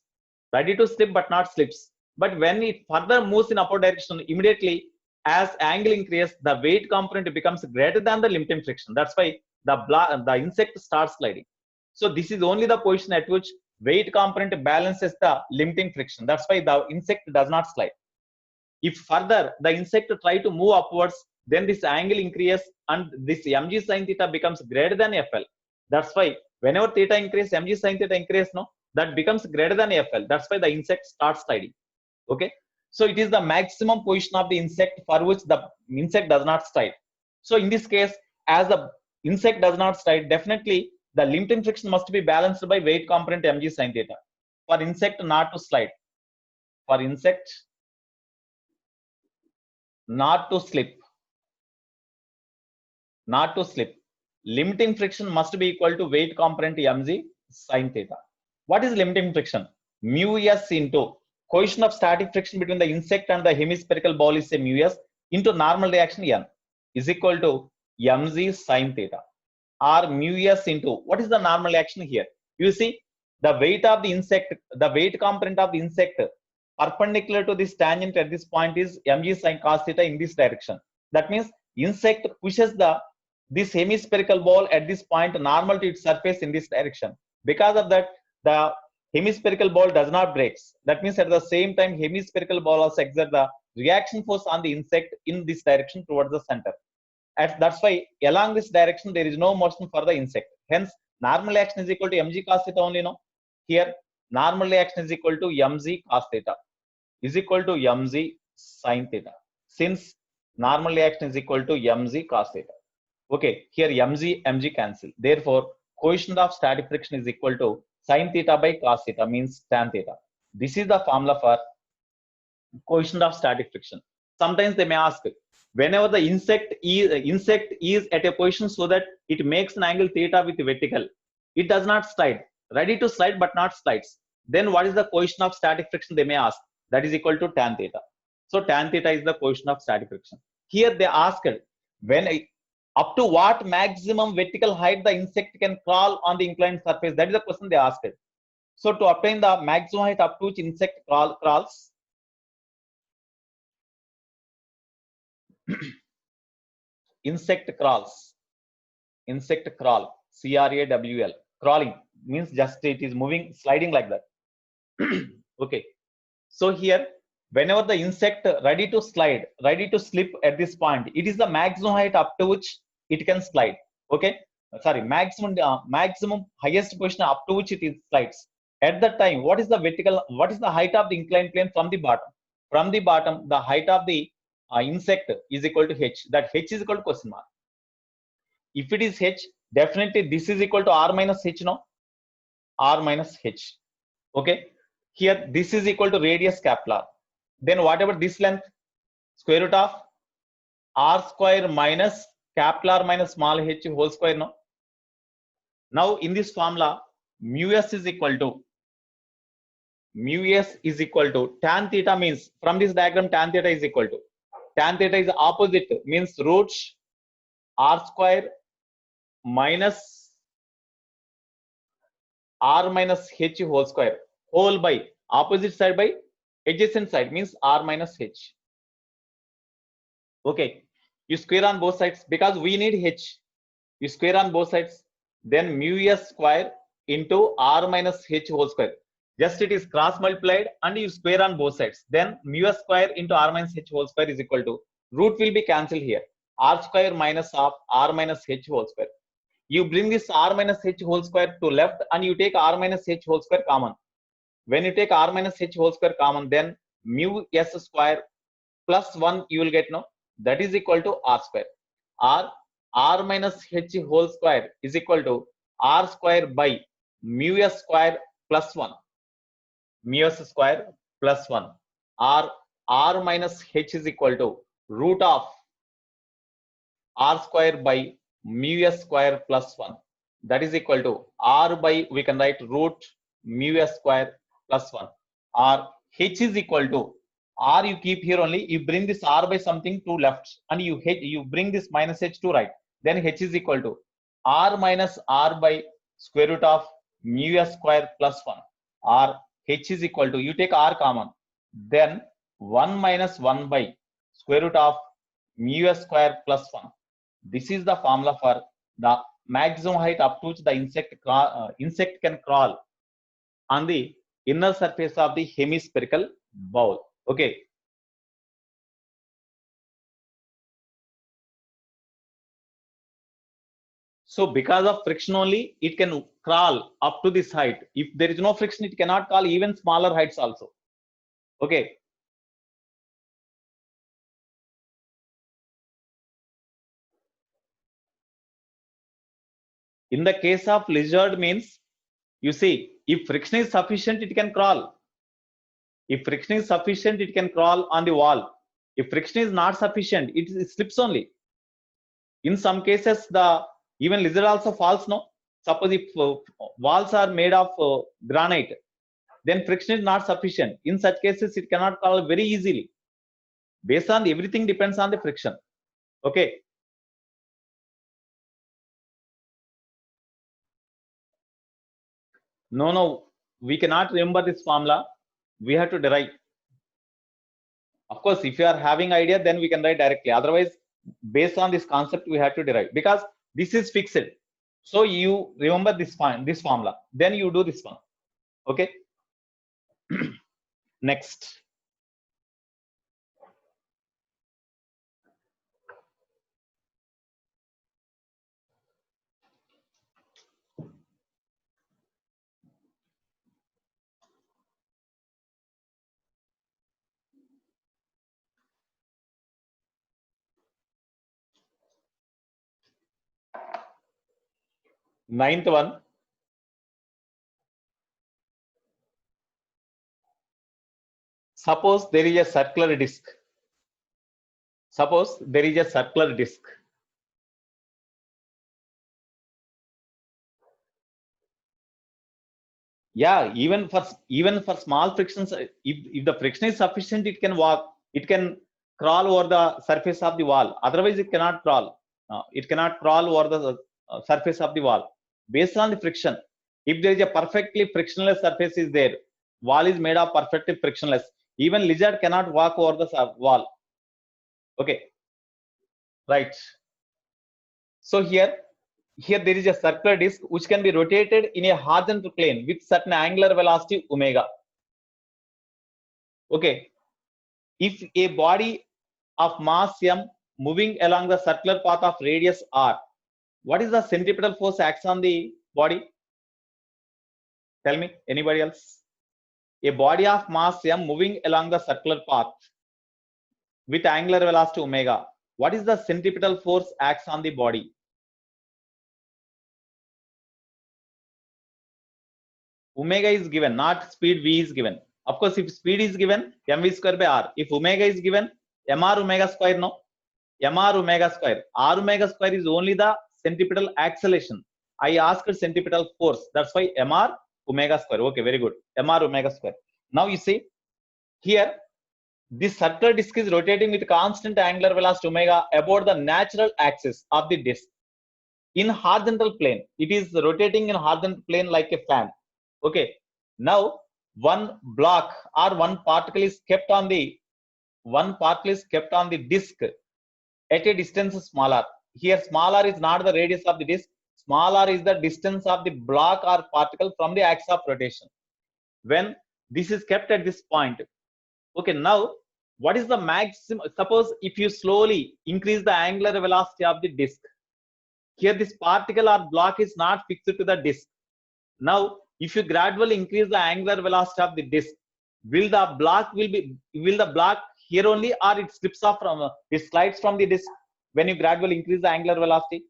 ready to slip but not slips. But when it further moves in upward direction, immediately as angle increases, the weight component becomes greater than the limiting friction. That's why the insect starts sliding. So this is only the position at which weight component balances the limiting friction. That's why the insect does not slide. If further the insect try to move upwards, then this angle increases and this mg sin theta becomes greater than FL. That's why whenever theta increases, mg sin theta increases, no, that becomes greater than FL. That's why the insect starts sliding. Okay, so it is the maximum position of the insect for which the insect does not slide. So in this case, as the insect does not slide, definitely the limiting friction must be balanced by weight component mg sin theta. For insect not to slide, for insect not to slip, limiting friction must be equal to weight component mg sin theta. What is limiting friction? Mu s into coefficient of static friction between the insect and the hemispherical ball is a mu s. into normal reaction n is equal to mg sin theta, or mu s into, what is the normal reaction here? You see, the weight of the insect, the weight component of the insect perpendicular to this tangent at this point is mg sin cos theta in this direction. That means insect pushes this hemispherical ball at this point normal to its surface in this direction. Because of that, the hemispherical ball does not break. That means at the same time, hemispherical ball also exert the reaction force on the insect in this direction towards the center. That's why along this direction there is no motion for the insect. Hence, normal action is equal to mg cos theta only. No, here normal action is equal to mg cos theta is equal to mg sin theta, since normal action is equal to mg cos theta. Okay, here mg cancel. Therefore, coefficient of static friction is equal to sin theta by cos theta, means tan theta. This is the formula for coefficient of static friction. Sometimes they may ask, whenever the insect is at a position so that it makes an angle theta with vertical, it does not slide, ready to slide but not slides, then what is the coefficient of static friction, they may ask. That is equal to tan theta. So tan theta is the coefficient of static friction. Here they asked, when up to what maximum vertical height the insect can crawl on the inclined surface. That is the question they asked. So to obtain the maximum height up to which insect crawls, insect crawl, CRAWL, crawling means just it is moving, sliding like that. Okay, so here whenever the insect ready to slide, ready to slip at this point, it is the maximum height up to which it can slide. Okay, sorry, maximum highest position up to which it is slides. At that time, what is the height of the inclined plane from the bottom? From the bottom, the height of the insect is equal to h. That h is equal to question mark. If it is h, definitely this is equal to r minus h, no? R minus h. Okay, here this is equal to radius capital. Then whatever this length, square root of r square minus capital R minus small h whole square, no? Now in this formula, mu s is equal to tan theta, means from this diagram tan theta is equal to, tan theta is opposite, means root r square minus r minus h whole square, whole by opposite side by adjacent side, means r minus h. Okay, you square on both sides because we need h. You square on both sides, then mu s square into r minus h whole square. Just it is cross multiplied and you square on both sides. Then mu s square into r minus h whole square is equal to, root will be cancelled here, r square minus of r minus h whole square. You bring this r minus h whole square to left and you take r minus h whole square common. When you take r minus h whole square common, then mu s square plus 1 you will get, no? That is equal to r square. R minus h whole square is equal to r square by mu s square plus 1. Mu s square plus 1. R minus h is equal to root of r square by mu s square plus 1. That is equal to r by, we can write root mu s square plus 1. Or h is equal to, r you keep here only, you bring this r by something to left and you bring this minus h to right. Then h is equal to r minus r by square root of mu s square plus 1. Or h is equal to, you take r common, then 1 minus 1 by square root of mu s square plus 1. This is the formula for the maximum height up to which the insect can crawl on the inner surface of the hemispherical bowl. Okay. So because of friction only, it can crawl up to this height. If there is no friction, it cannot crawl even smaller heights also. Okay. In the case of lizard, means, you see, if friction is sufficient, it can crawl. If friction is sufficient, it can crawl on the wall. If friction is not sufficient, it slips only. In some cases, even lizard also falls, no? Suppose if walls are made of granite, then friction is not sufficient. In such cases, it cannot crawl very easily. Based on everything depends on the friction. Okay. No, we cannot remember this formula. We have to derive. Of course, if you are having idea, then we can write directly. Otherwise, based on this concept, we have to derive because this is fixed. So you remember this formula, then you do this one. Okay. Next. Ninth one. Suppose there is a circular disc. Suppose there is a circular disc. Yeah, even for small frictions, if the friction is sufficient, it can walk, it can crawl over the surface of the wall. Otherwise, it cannot crawl. It cannot crawl over the surface of the wall. Based on the friction, if there is a perfectly frictionless surface is there, wall is made of perfectly frictionless. Even lizard cannot walk over the wall. Okay, right. So here there is a circular disc which can be rotated in a horizontal plane with certain angular velocity omega. Okay, if a body of mass m moving along the circular path of radius r, what is the centripetal force acts on the body? Tell me, anybody else? A body of mass m moving along the circular path with angular velocity omega, what is the centripetal force acts on the body? Omega is given, not speed v is given. Of course, if speed is given, mv square by r. If omega is given, mr omega square, no? Mr omega square. R omega square is only the centripetal acceleration. I asked centripetal force. That's why mr omega square. Okay, very good. Mr omega square. Now you see, here, this circular disc is rotating with constant angular velocity omega about the natural axis of the disc. In horizontal plane, it is rotating in horizontal plane like a fan. Okay, now one block or one particle is kept on the disc at a distance smaller. Here smaller is not the radius of the disc, smaller is the distance of the block or particle from the axis of rotation. When this is kept at this point, okay, now what is the maximum? Suppose if you slowly increase the angular velocity of the disc, here this particle or block is not fixed to the disc. Now if you gradually increase the angular velocity of the disc, will the block here only, or it slips off from it slides from the disc when you gradually increase the angular velocity?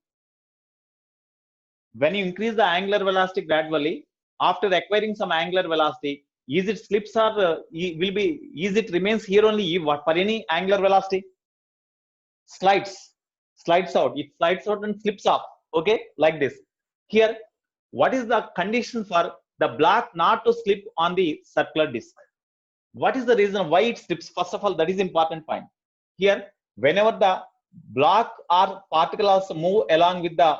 When you increase the angular velocity gradually, after acquiring some angular velocity, is it slips or it remains here only for any angular velocity? Slides out. It slides out and slips off. Okay, like this. Here, what is the condition for the block not to slip on the circular disc? What is the reason why it slips? First of all, that is important point. Here, whenever the block or particles move along with the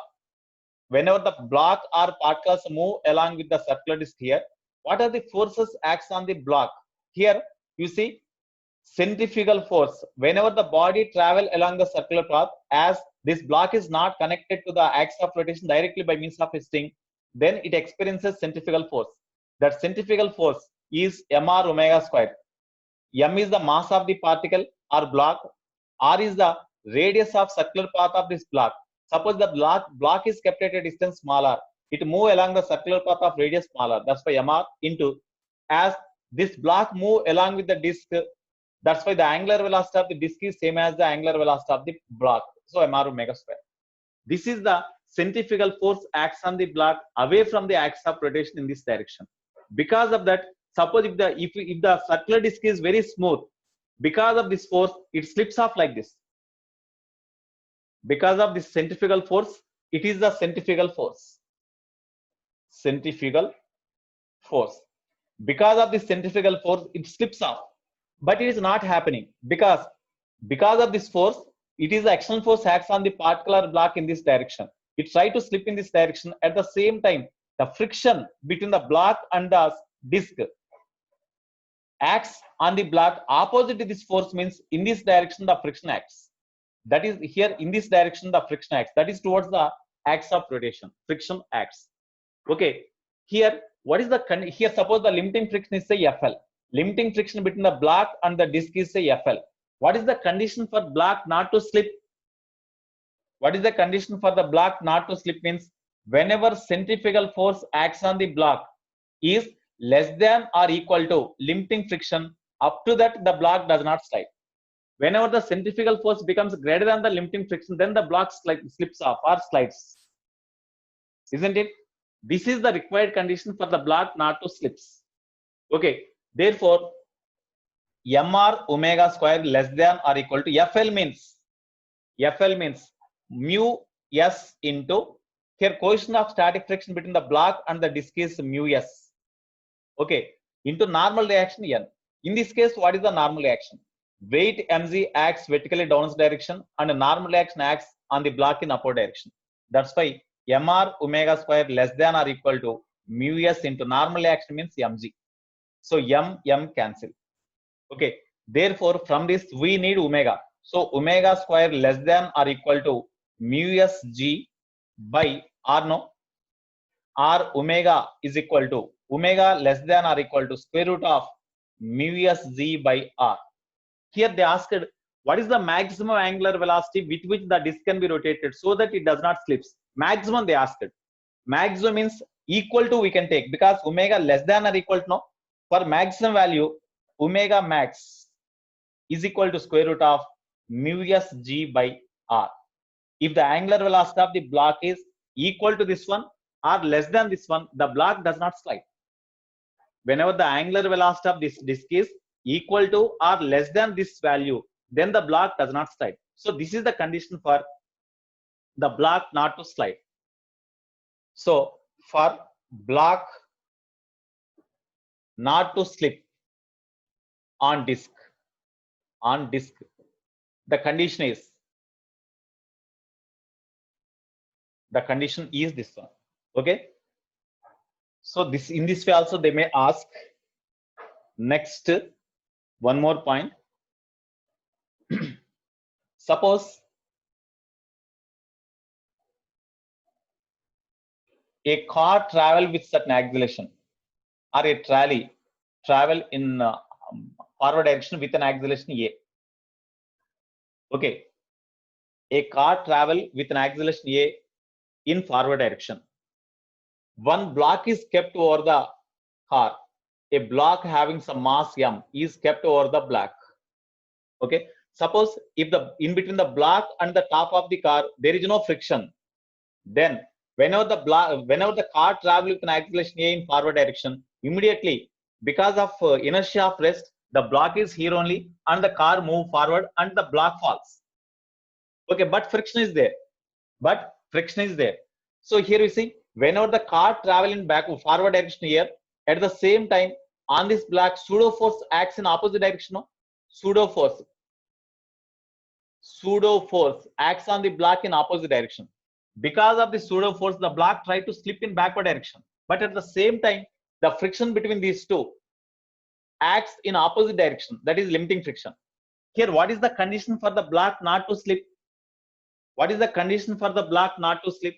circular disc here, what are the forces acts on the block? Here, you see centrifugal force. Whenever the body travel along the circular path, as this block is not connected to the axis of rotation directly by means of a string, then it experiences centrifugal force. That centrifugal force is mr omega square. M is the mass of the particle or block. R is the radius of circular path of this block. Suppose the block is kept at a distance smaller, it move along the circular path of radius smaller. That's why mr into, as this block move along with the disc, that's why the angular velocity of the disc is same as the angular velocity of the block. So mr omega square. This is the centrifugal force acts on the block away from the axis of rotation in this direction. Because of that, suppose if the circular disc is very smooth, because of this force, it slips off like this. Because of this centrifugal force, it is the centrifugal force. Centrifugal force. Because of this centrifugal force, it slips off. But it is not happening because Because of this force, it is the external force acts on the particular block in this direction. It tries to slip in this direction. At the same time, the friction between the block and the disc acts on the block opposite to this force, means in this direction the friction acts. That is, here in this direction the friction acts. That is towards the axis of rotation. Friction acts. Okay. Here, what is the here? Suppose the limiting friction is say FL. Limiting friction between the block and the disc is say FL. What is the condition for block not to slip? What is the condition for the block not to slip? Means whenever centrifugal force acts on the block is less than or equal to limiting friction, up to that the block does not slide. Whenever the centrifugal force becomes greater than the limiting friction, then the block slips off or slides. Isn't it? This is the required condition for the block not to slips. Okay. Therefore, mr omega square less than or equal to FL means mu s into, here coefficient of static friction between the block and the disc is mu s. Okay, into normal reaction n. In this case, what is the normal reaction? Weight mg acts vertically downwards direction and normal reaction acts on the block in upward direction. That's why mr omega square less than or equal to mu s into normal reaction means mg. So m cancel. Okay, therefore from this we need omega. So omega square less than or equal to mu s g by r, no, r omega is equal to omega less than or equal to square root of mu s g by r. Here they asked what is the maximum angular velocity with which the disc can be rotated so that it does not slip. Maximum they asked. Maximum means equal to we can take, because omega less than or equal to, no, for maximum value omega max is equal to square root of mu s g by r. If the angular velocity of the block is equal to this one or less than this one, the block does not slide. Whenever the angular velocity of this disc is equal to or less than this value, then the block does not slide. So this is the condition for the block not to slide. So for block not to slip on disc, the condition is this one. Okay, so this, in this way also they may ask. Next, one more point. Suppose a car travel with certain acceleration, or a trolley travel in forward direction with an acceleration a. Okay, a car travel with an acceleration a in forward direction. One block is kept over the car. A block having some mass m is kept over the block. Okay, suppose if the in between the block and the top of the car there is no friction, then whenever the car travels with an acceleration a in forward direction, immediately because of inertia of rest, the block is here only and the car move forward and the block falls. Okay, but friction is there. So here we see whenever the car travel in forward direction here, at the same time on this block pseudo force acts in opposite direction. No? Pseudo force acts on the block in opposite direction. Because of the pseudo force, the block tries to slip in backward direction. But at the same time, the friction between these two acts in opposite direction. That is limiting friction. Here, what is the condition for the block not to slip? What is the condition for the block not to slip?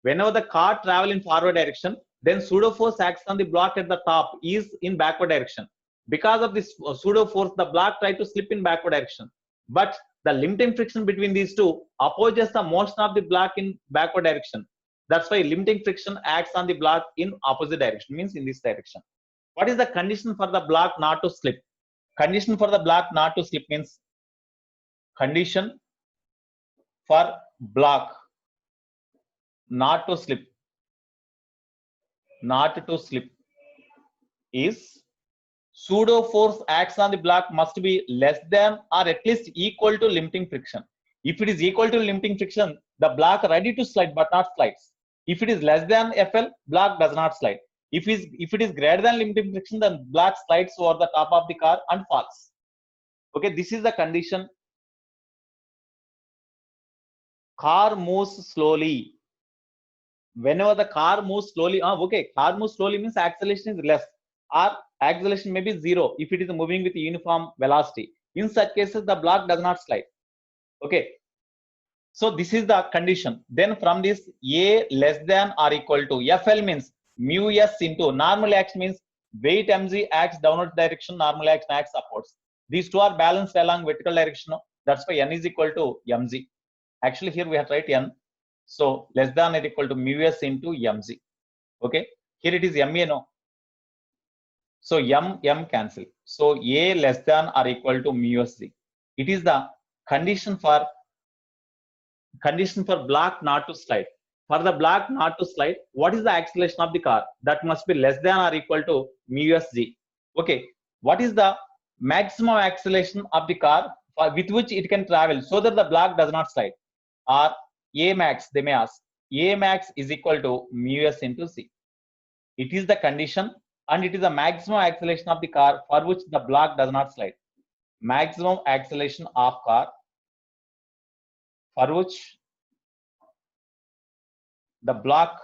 Whenever the car travel in forward direction, then pseudo force acts on the block at the top is in backward direction. Because of this pseudo force, the block tries to slip in backward direction. But the limiting friction between these two opposes the motion of the block in backward direction. That's why limiting friction acts on the block in opposite direction, means in this direction. What is the condition for the block not to slip? Condition for the block not to slip means condition for block not to slip is pseudo force acts on the block must be less than or at least equal to limiting friction. If it is equal to limiting friction, the block ready to slide but not slides. If it is less than FL, block does not slide. If it is greater than limiting friction, then block slides over the top of the car and falls. Okay, this is the condition car moves slowly. Whenever the car moves slowly, okay, car moves slowly means acceleration is less, or acceleration may be zero if it is moving with uniform velocity. In such cases, the block does not slide. Okay. So this is the condition. Then from this, A less than or equal to FL means mu S into normal action means weight mg acts downward direction, normal action acts upwards. These two are balanced along vertical direction. That's why N is equal to mg. Actually, here we have write N. So less than or equal to mu S into mg. Okay. Here it is MA, no. So M cancel. So A less than or equal to mu SG. It is the condition for block not to slide. For the block not to slide, what is the acceleration of the car? That must be less than or equal to mu SG. Okay. What is the maximum acceleration of the car with which it can travel so that the block does not slide? Or A max, they may ask. A max is equal to mu S into C. It is the condition and it is the maximum acceleration of the car for which the block does not slide. Maximum acceleration of car for which the block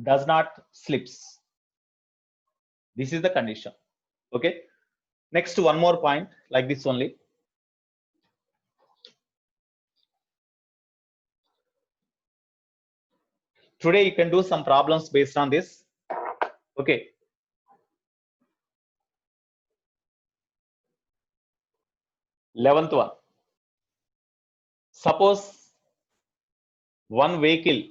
does not slips. This is the condition. Okay. Next, one more point like this only. Today you can do some problems based on this. Okay. Eleventh one. Suppose one vehicle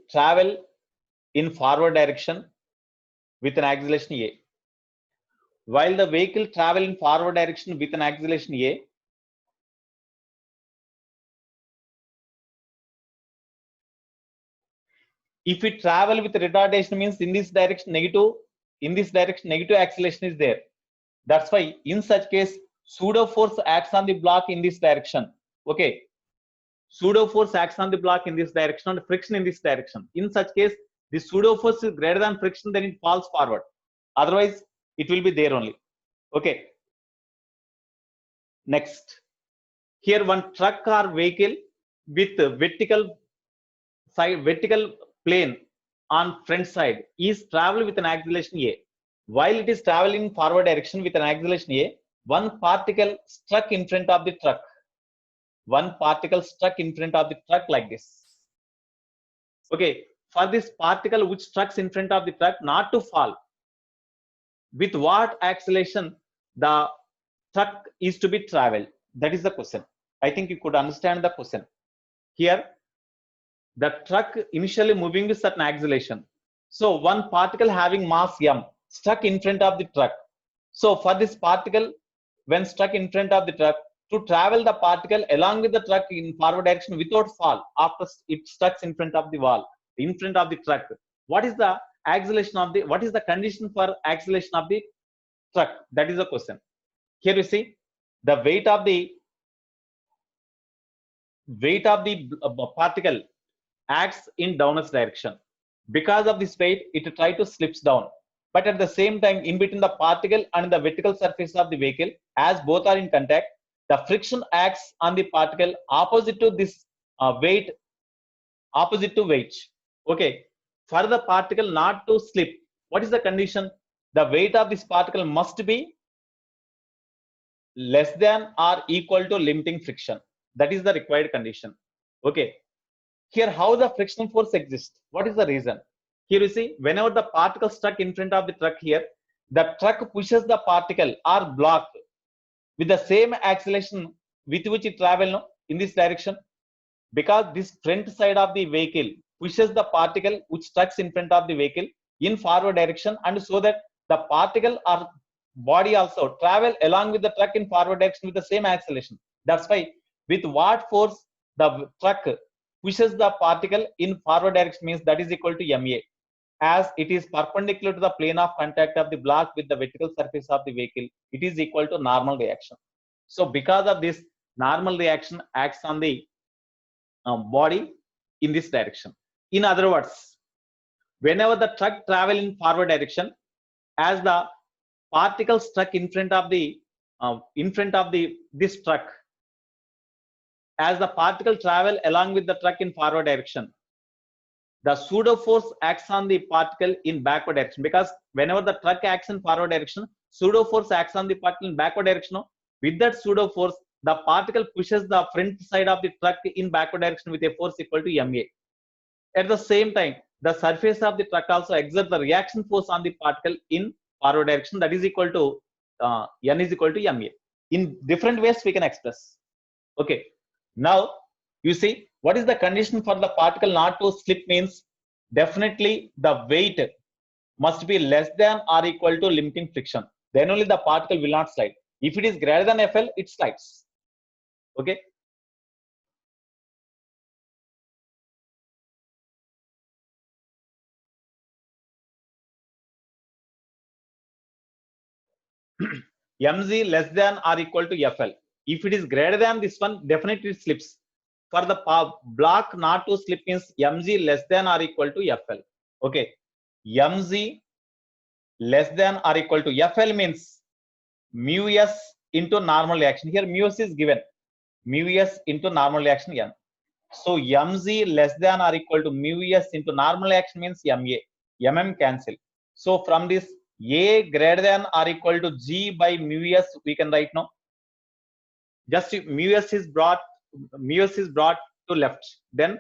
travel in forward direction with an acceleration A. While the vehicle travel in forward direction with an acceleration A, if we travel with retardation means in this direction negative acceleration is there. That's why in such case pseudo force acts on the block in this direction. Okay. Pseudo force acts on the block in this direction and friction in this direction. In such case, the pseudo force is greater than friction, then it falls forward. Otherwise, it will be there only. Okay. Next, here one truck or vehicle with vertical plane on front side is travel with an acceleration A. While it is traveling forward direction with an acceleration A, one particle struck in front of the truck. One particle struck in front of the truck like this. Okay, for this particle which struck in front of the truck not to fall, with what acceleration the truck is to be traveled? That is the question. I think you could understand the question. Here, the truck initially moving with certain acceleration. So one particle having mass m stuck in front of the truck. So for this particle, when stuck in front of the truck, to travel the particle along with the truck in forward direction without fall after it stuck in front of the wall, in front of the truck, what is the acceleration of the, what is the condition for acceleration of the truck? That is the question. Here we see the weight of the particle acts in downwards direction. Because of this weight, it tries to slips down. But at the same time, in between the particle and the vertical surface of the vehicle, as both are in contact, the friction acts on the particle opposite to this weight, opposite to weight. Okay. For the particle not to slip, what is the condition? The weight of this particle must be less than or equal to limiting friction. That is the required condition. Okay. Here, how the frictional force exists? What is the reason? Here you see, whenever the particle stuck in front of the truck here, the truck pushes the particle or block with the same acceleration with which it travels in this direction. Because this front side of the vehicle pushes the particle which stuck in front of the vehicle in forward direction, and so that the particle or body also travel along with the truck in forward direction with the same acceleration. That's why with what force the truck pushes the particle in forward direction means that is equal to MA, as it is perpendicular to the plane of contact of the block with the vertical surface of the vehicle. It is equal to normal reaction. So because of this, normal reaction acts on the body in this direction. In other words, whenever the truck travel in forward direction, as the particle struck in front of the this truck, as the particle travel along with the truck in forward direction, the pseudo force acts on the particle in backward direction, because whenever the truck acts in forward direction, pseudo force acts on the particle in backward direction. With that pseudo force, the particle pushes the front side of the truck in backward direction with a force equal to ma. At the same time, the surface of the truck also exerts the reaction force on the particle in forward direction, that is equal to n is equal to ma. In different ways we can express. Okay, now you see what is the condition for the particle not to slip means definitely the weight must be less than or equal to limiting friction. Then only the particle will not slide. If it is greater than FL, it slides. Okay. mg less than or equal to FL. If it is greater than this one, definitely it slips. For the block not to slip means mg less than or equal to FL. Okay. mg less than or equal to FL means mu s into normal reaction. Here mu s is given. Mu s into normal reaction m. So mg less than or equal to mu s into normal reaction means ma. Mm cancel. So from this a greater than or equal to g by mu s we can write now. Just mu s is brought to left. Then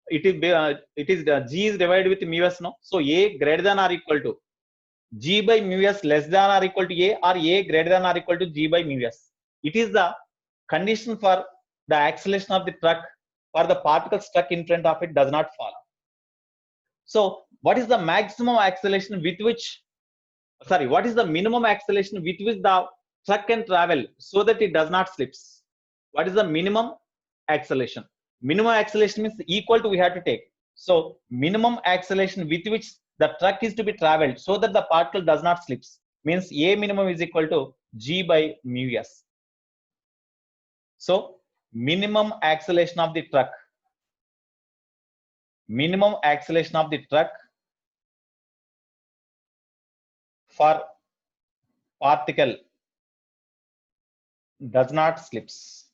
it is g is divided with mu s now. So a greater than or equal to g by mu s less than or equal to a, or a greater than or equal to g by mu s. It is the condition for the acceleration of the truck for the particle stuck in front of it does not fall. So what is the maximum acceleration with which, sorry, what is the minimum acceleration with which the truck can travel so that it does not slips? What is the minimum acceleration? Minimum acceleration means equal to we have to take. So minimum acceleration with which the truck is to be traveled so that the particle does not slips means a minimum is equal to g by mu s. So minimum acceleration of the truck for particle does not slips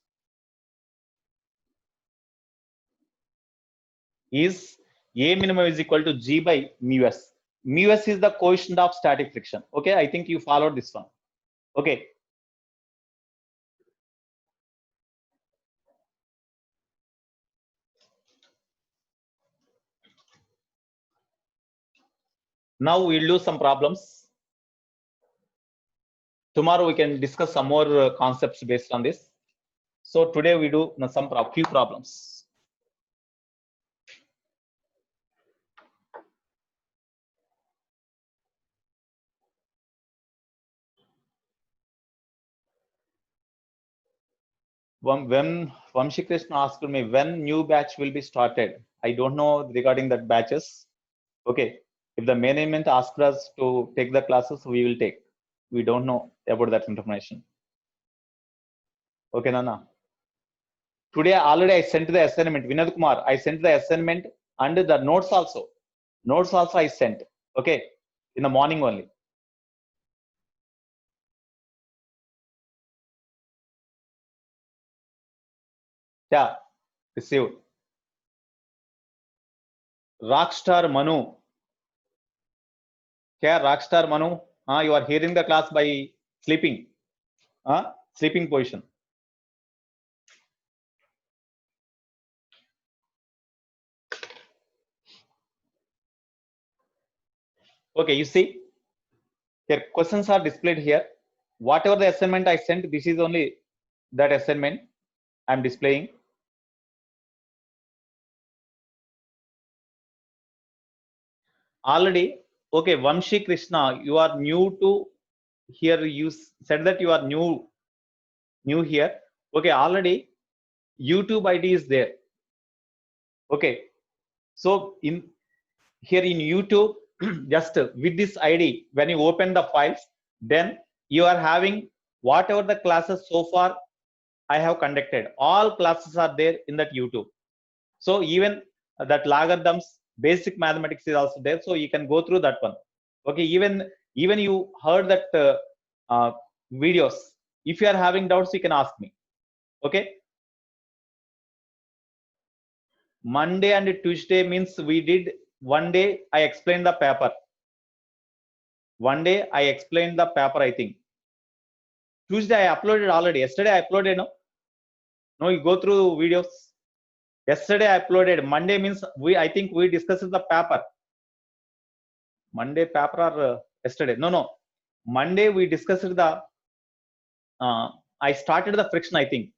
is a minimum is equal to g by mu s. Mu s is the coefficient of static friction. Okay, I think you followed this one. Okay. Now we'll do some problems. Tomorrow we can discuss some more concepts based on this. So today we do some few problems. When Vamshi Krishna asked me when new batch will be started, I don't know regarding that batches. Okay, if the management asked us to take the classes, we will take. We don't know about that information. Okay, Nana. Today already I sent the assignment. Vinod Kumar, I sent the assignment and the notes also. Notes also I sent. Okay, in the morning only. Yeah, received. Rockstar Manu. Kya Rockstar Manu? You are hearing the class by sleeping. Sleeping position. Okay, you see, here questions are displayed here. Whatever the assignment I sent, this is only that assignment I'm displaying. Already, okay, Vamshi Krishna, you are new to here. You said that you are new here. Okay, already YouTube ID is there. Okay, so in YouTube, just with this ID, when you open the files, then you are having whatever the classes so far I have conducted. All classes are there in that YouTube. So even that logarithms, basic mathematics is also there. So you can go through that one. Okay, even you heard that videos. If you are having doubts, you can ask me. Okay. Monday and Tuesday means we did one day. I explained the paper. One day I explained the paper. I think Tuesday I uploaded already. Yesterday I uploaded. No, you go through videos. Yesterday I uploaded. Monday means I think we discussed the paper. Monday paper or yesterday? No. Monday we discussed the. I started the friction. I think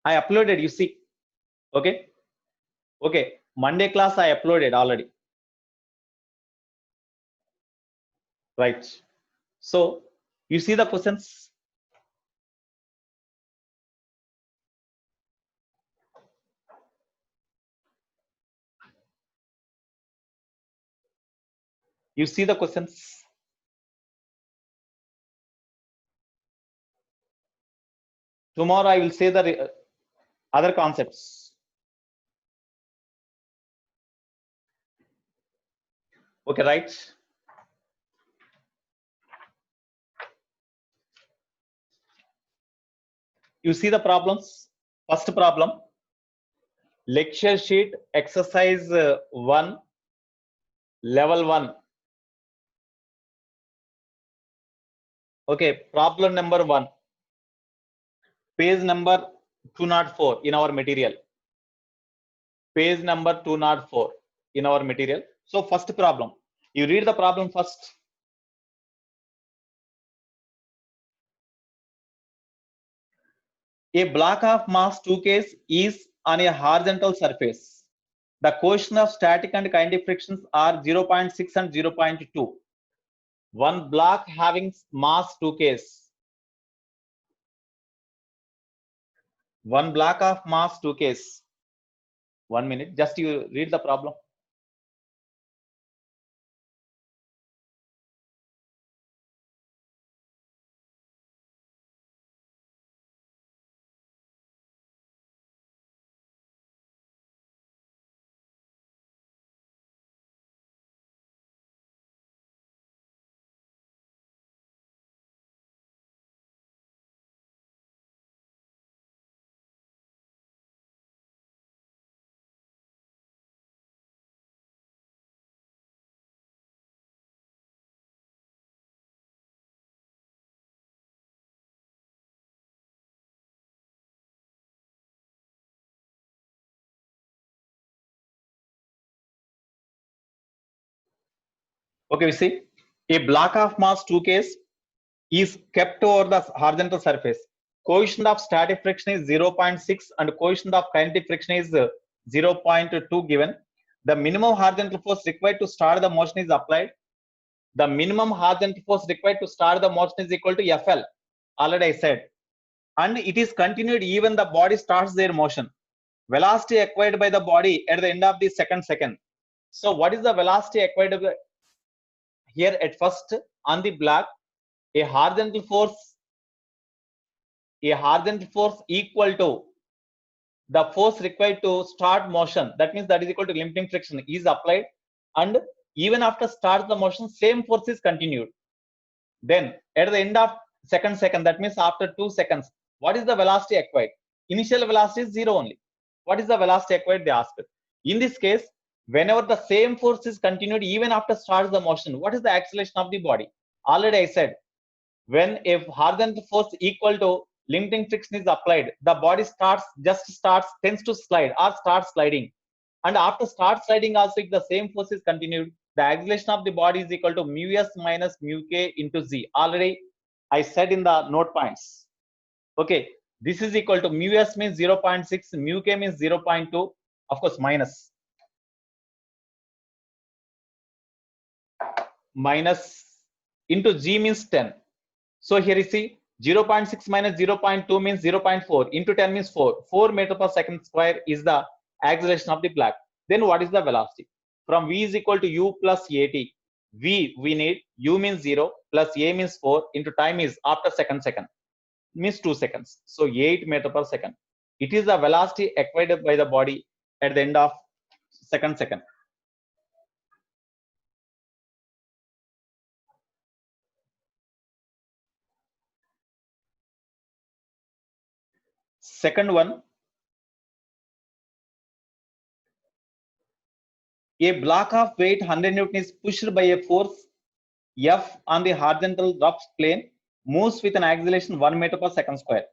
I uploaded. You see, okay. Monday class I uploaded already. Right. So you see the questions. You see the questions. Tomorrow I will say the other concepts. Okay, right? You see the problems. First problem, lecture sheet exercise 1, level 1. Okay, problem number 1, page number 204 in our material. Page number 204 in our material. So first problem, you read the problem first. A block of mass 2K is on a horizontal surface. The coefficient of static and kinetic frictions are 0.6 and 0.2. One block having mass 2K. One block of mass 2K. 1 minute, just you read the problem. Okay, we see a block of mass 2K is kept over the horizontal surface. Coefficient of static friction is 0.6 and coefficient of kinetic friction is 0.2 given. The minimum horizontal force required to start the motion is applied. The minimum horizontal force required to start the motion is equal to FL. Already I said. And it is continued even the body starts their motion. Velocity acquired by the body at the end of the second. So what is the velocity acquired here at first on the block? A horizontal force equal to the force required to start motion. That means that is equal to limiting friction is applied, and even after start the motion, same force is continued. Then at the end of second, that means after 2 seconds, what is the velocity acquired? Initial velocity is 0 only. What is the velocity acquired? They asked. In this case, whenever the same force is continued even after starts the motion, what is the acceleration of the body? Already I said, when a horizontal force equal to limiting friction is applied, the body tends to slide or starts sliding. And after start sliding also, if the same force is continued, the acceleration of the body is equal to mu s minus mu k into z. Already I said in the note points. Okay, this is equal to mu s means 0.6, mu k means 0.2, of course minus into g means 10. So here you see 0.6 minus 0.2 means 0.4 into 10 means 4. 4 meter per second square is the acceleration of the block. Then what is the velocity? From v is equal to u plus at. V we need, u means 0 plus a means 4 into time is after second means 2 seconds. So 8 meter per second. It is the velocity acquired by the body at the end of second. Second one, A block of weight 100 Newton is pushed by a force F on the horizontal rough plane, moves with an acceleration 1 meter per second square.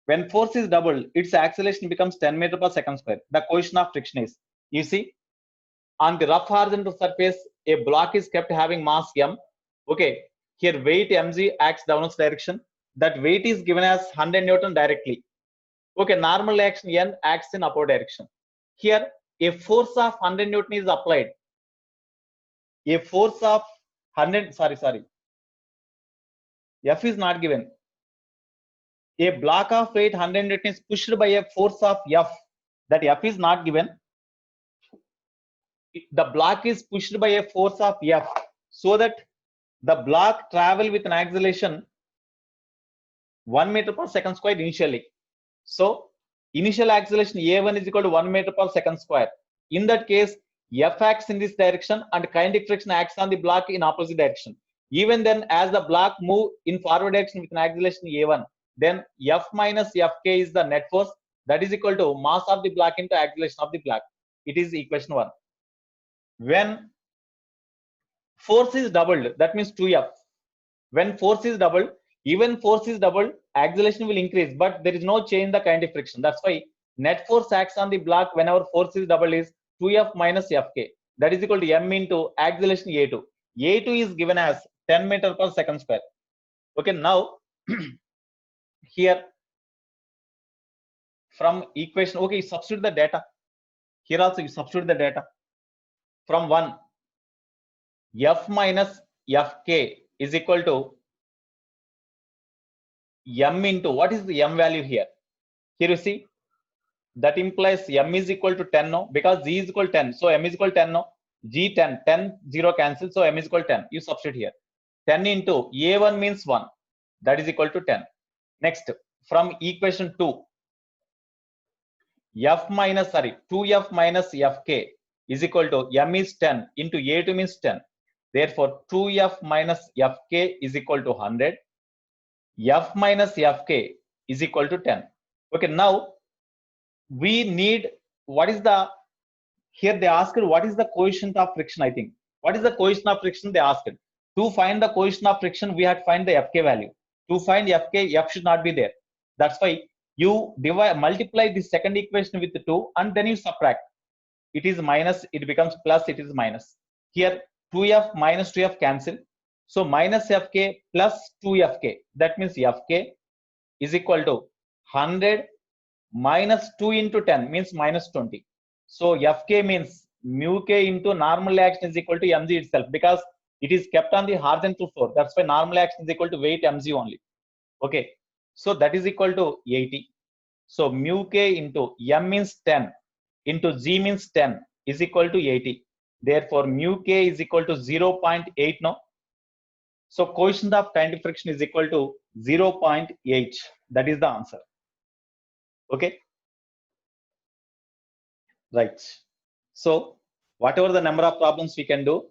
When force is doubled, its acceleration becomes 10 meter per second square. The coefficient of friction is, you see, on the rough horizontal surface, a block is kept having mass m. Okay, here weight mg acts downwards direction. That weight is given as 100 Newton directly. Okay, normal action n acts in upward direction. Here, a force of 100 Newton is applied. A force of 100, sorry. F is not given. A block of weight 100 Newton is pushed by a force of F. That F is not given. The block is pushed by a force of F, so that the block travel with an acceleration 1 meter per second square initially. So initial acceleration A1 is equal to 1 meter per second square. In that case, F acts in this direction and kinetic friction acts on the block in opposite direction. Even then, as the block move in forward direction with an acceleration A1, then F minus Fk is the net force, that is equal to mass of the block into acceleration of the block. It is equation 1. When force is doubled, that means 2F. When force is doubled, even force is doubled, acceleration will increase, but there is no change in the kinetic friction. That's why net force acts on the block whenever force is doubled is 2F minus Fk. That is equal to m into acceleration A2. A2 is given as 10 meter per second square. Okay, now here from equation, okay, you substitute the data. Here also you substitute the data. From 1, F minus Fk is equal to m into, what is the m value here? Here you see, that implies m is equal to 10, no? Because g is equal to 10. So m is equal to 10, no? G 10, 10, 0 cancel. So m is equal to 10. You substitute here. 10 into A1 means 1. That is equal to 10. Next, from equation 2, 2F minus Fk is equal to m is 10 into A2 means 10. Therefore, 2F minus Fk is equal to 100. F minus Fk is equal to 10. Okay, now we need, what is the, here they asked what is the coefficient of friction, I think. What is the coefficient of friction they asked? To find the coefficient of friction, we had to find the Fk value. To find Fk, F should not be there. That's why you multiply the second equation with 2 and then you subtract. It is minus, it becomes plus, it is minus. Here 2F minus 2F cancel. So minus Fk plus 2Fk. That means Fk is equal to 100 minus 2 into 10 means minus 20. So Fk means mu k into normal action is equal to mg itself, because it is kept on the horizontal floor. That's why normal action is equal to weight mg only. Okay. So that is equal to 80. So mu k into m means 10 into g means 10 is equal to 80. Therefore, mu k is equal to 0.8 now. So coefficient of kinetic friction is equal to 0.8. That is the answer. Okay. Right. So whatever the number of problems we can do,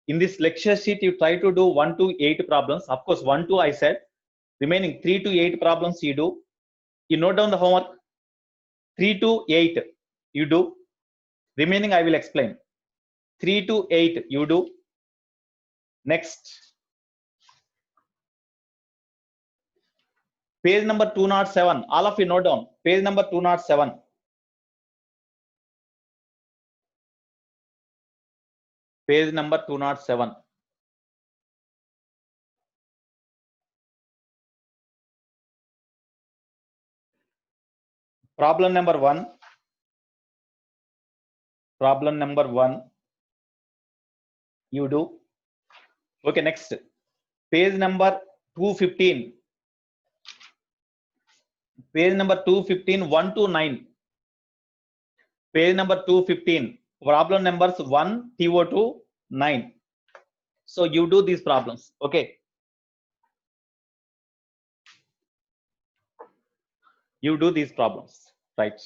in this lecture sheet, you try to do 1 to 8 problems. Of course, 1 to I said, remaining 3 to 8 problems you do. You note down the homework. 3 to 8 you do. Remaining I will explain. 3 to 8 you do. Next. Page number 207. All of you note down. Page number 207. Page number 207. Problem number 1. Problem number 1. You do. Okay, next. Page number 215. Page number 215, 1 to 9. Page number 215. Problem numbers 1 TO to 9. So you do these problems. Okay. You do these problems. Right.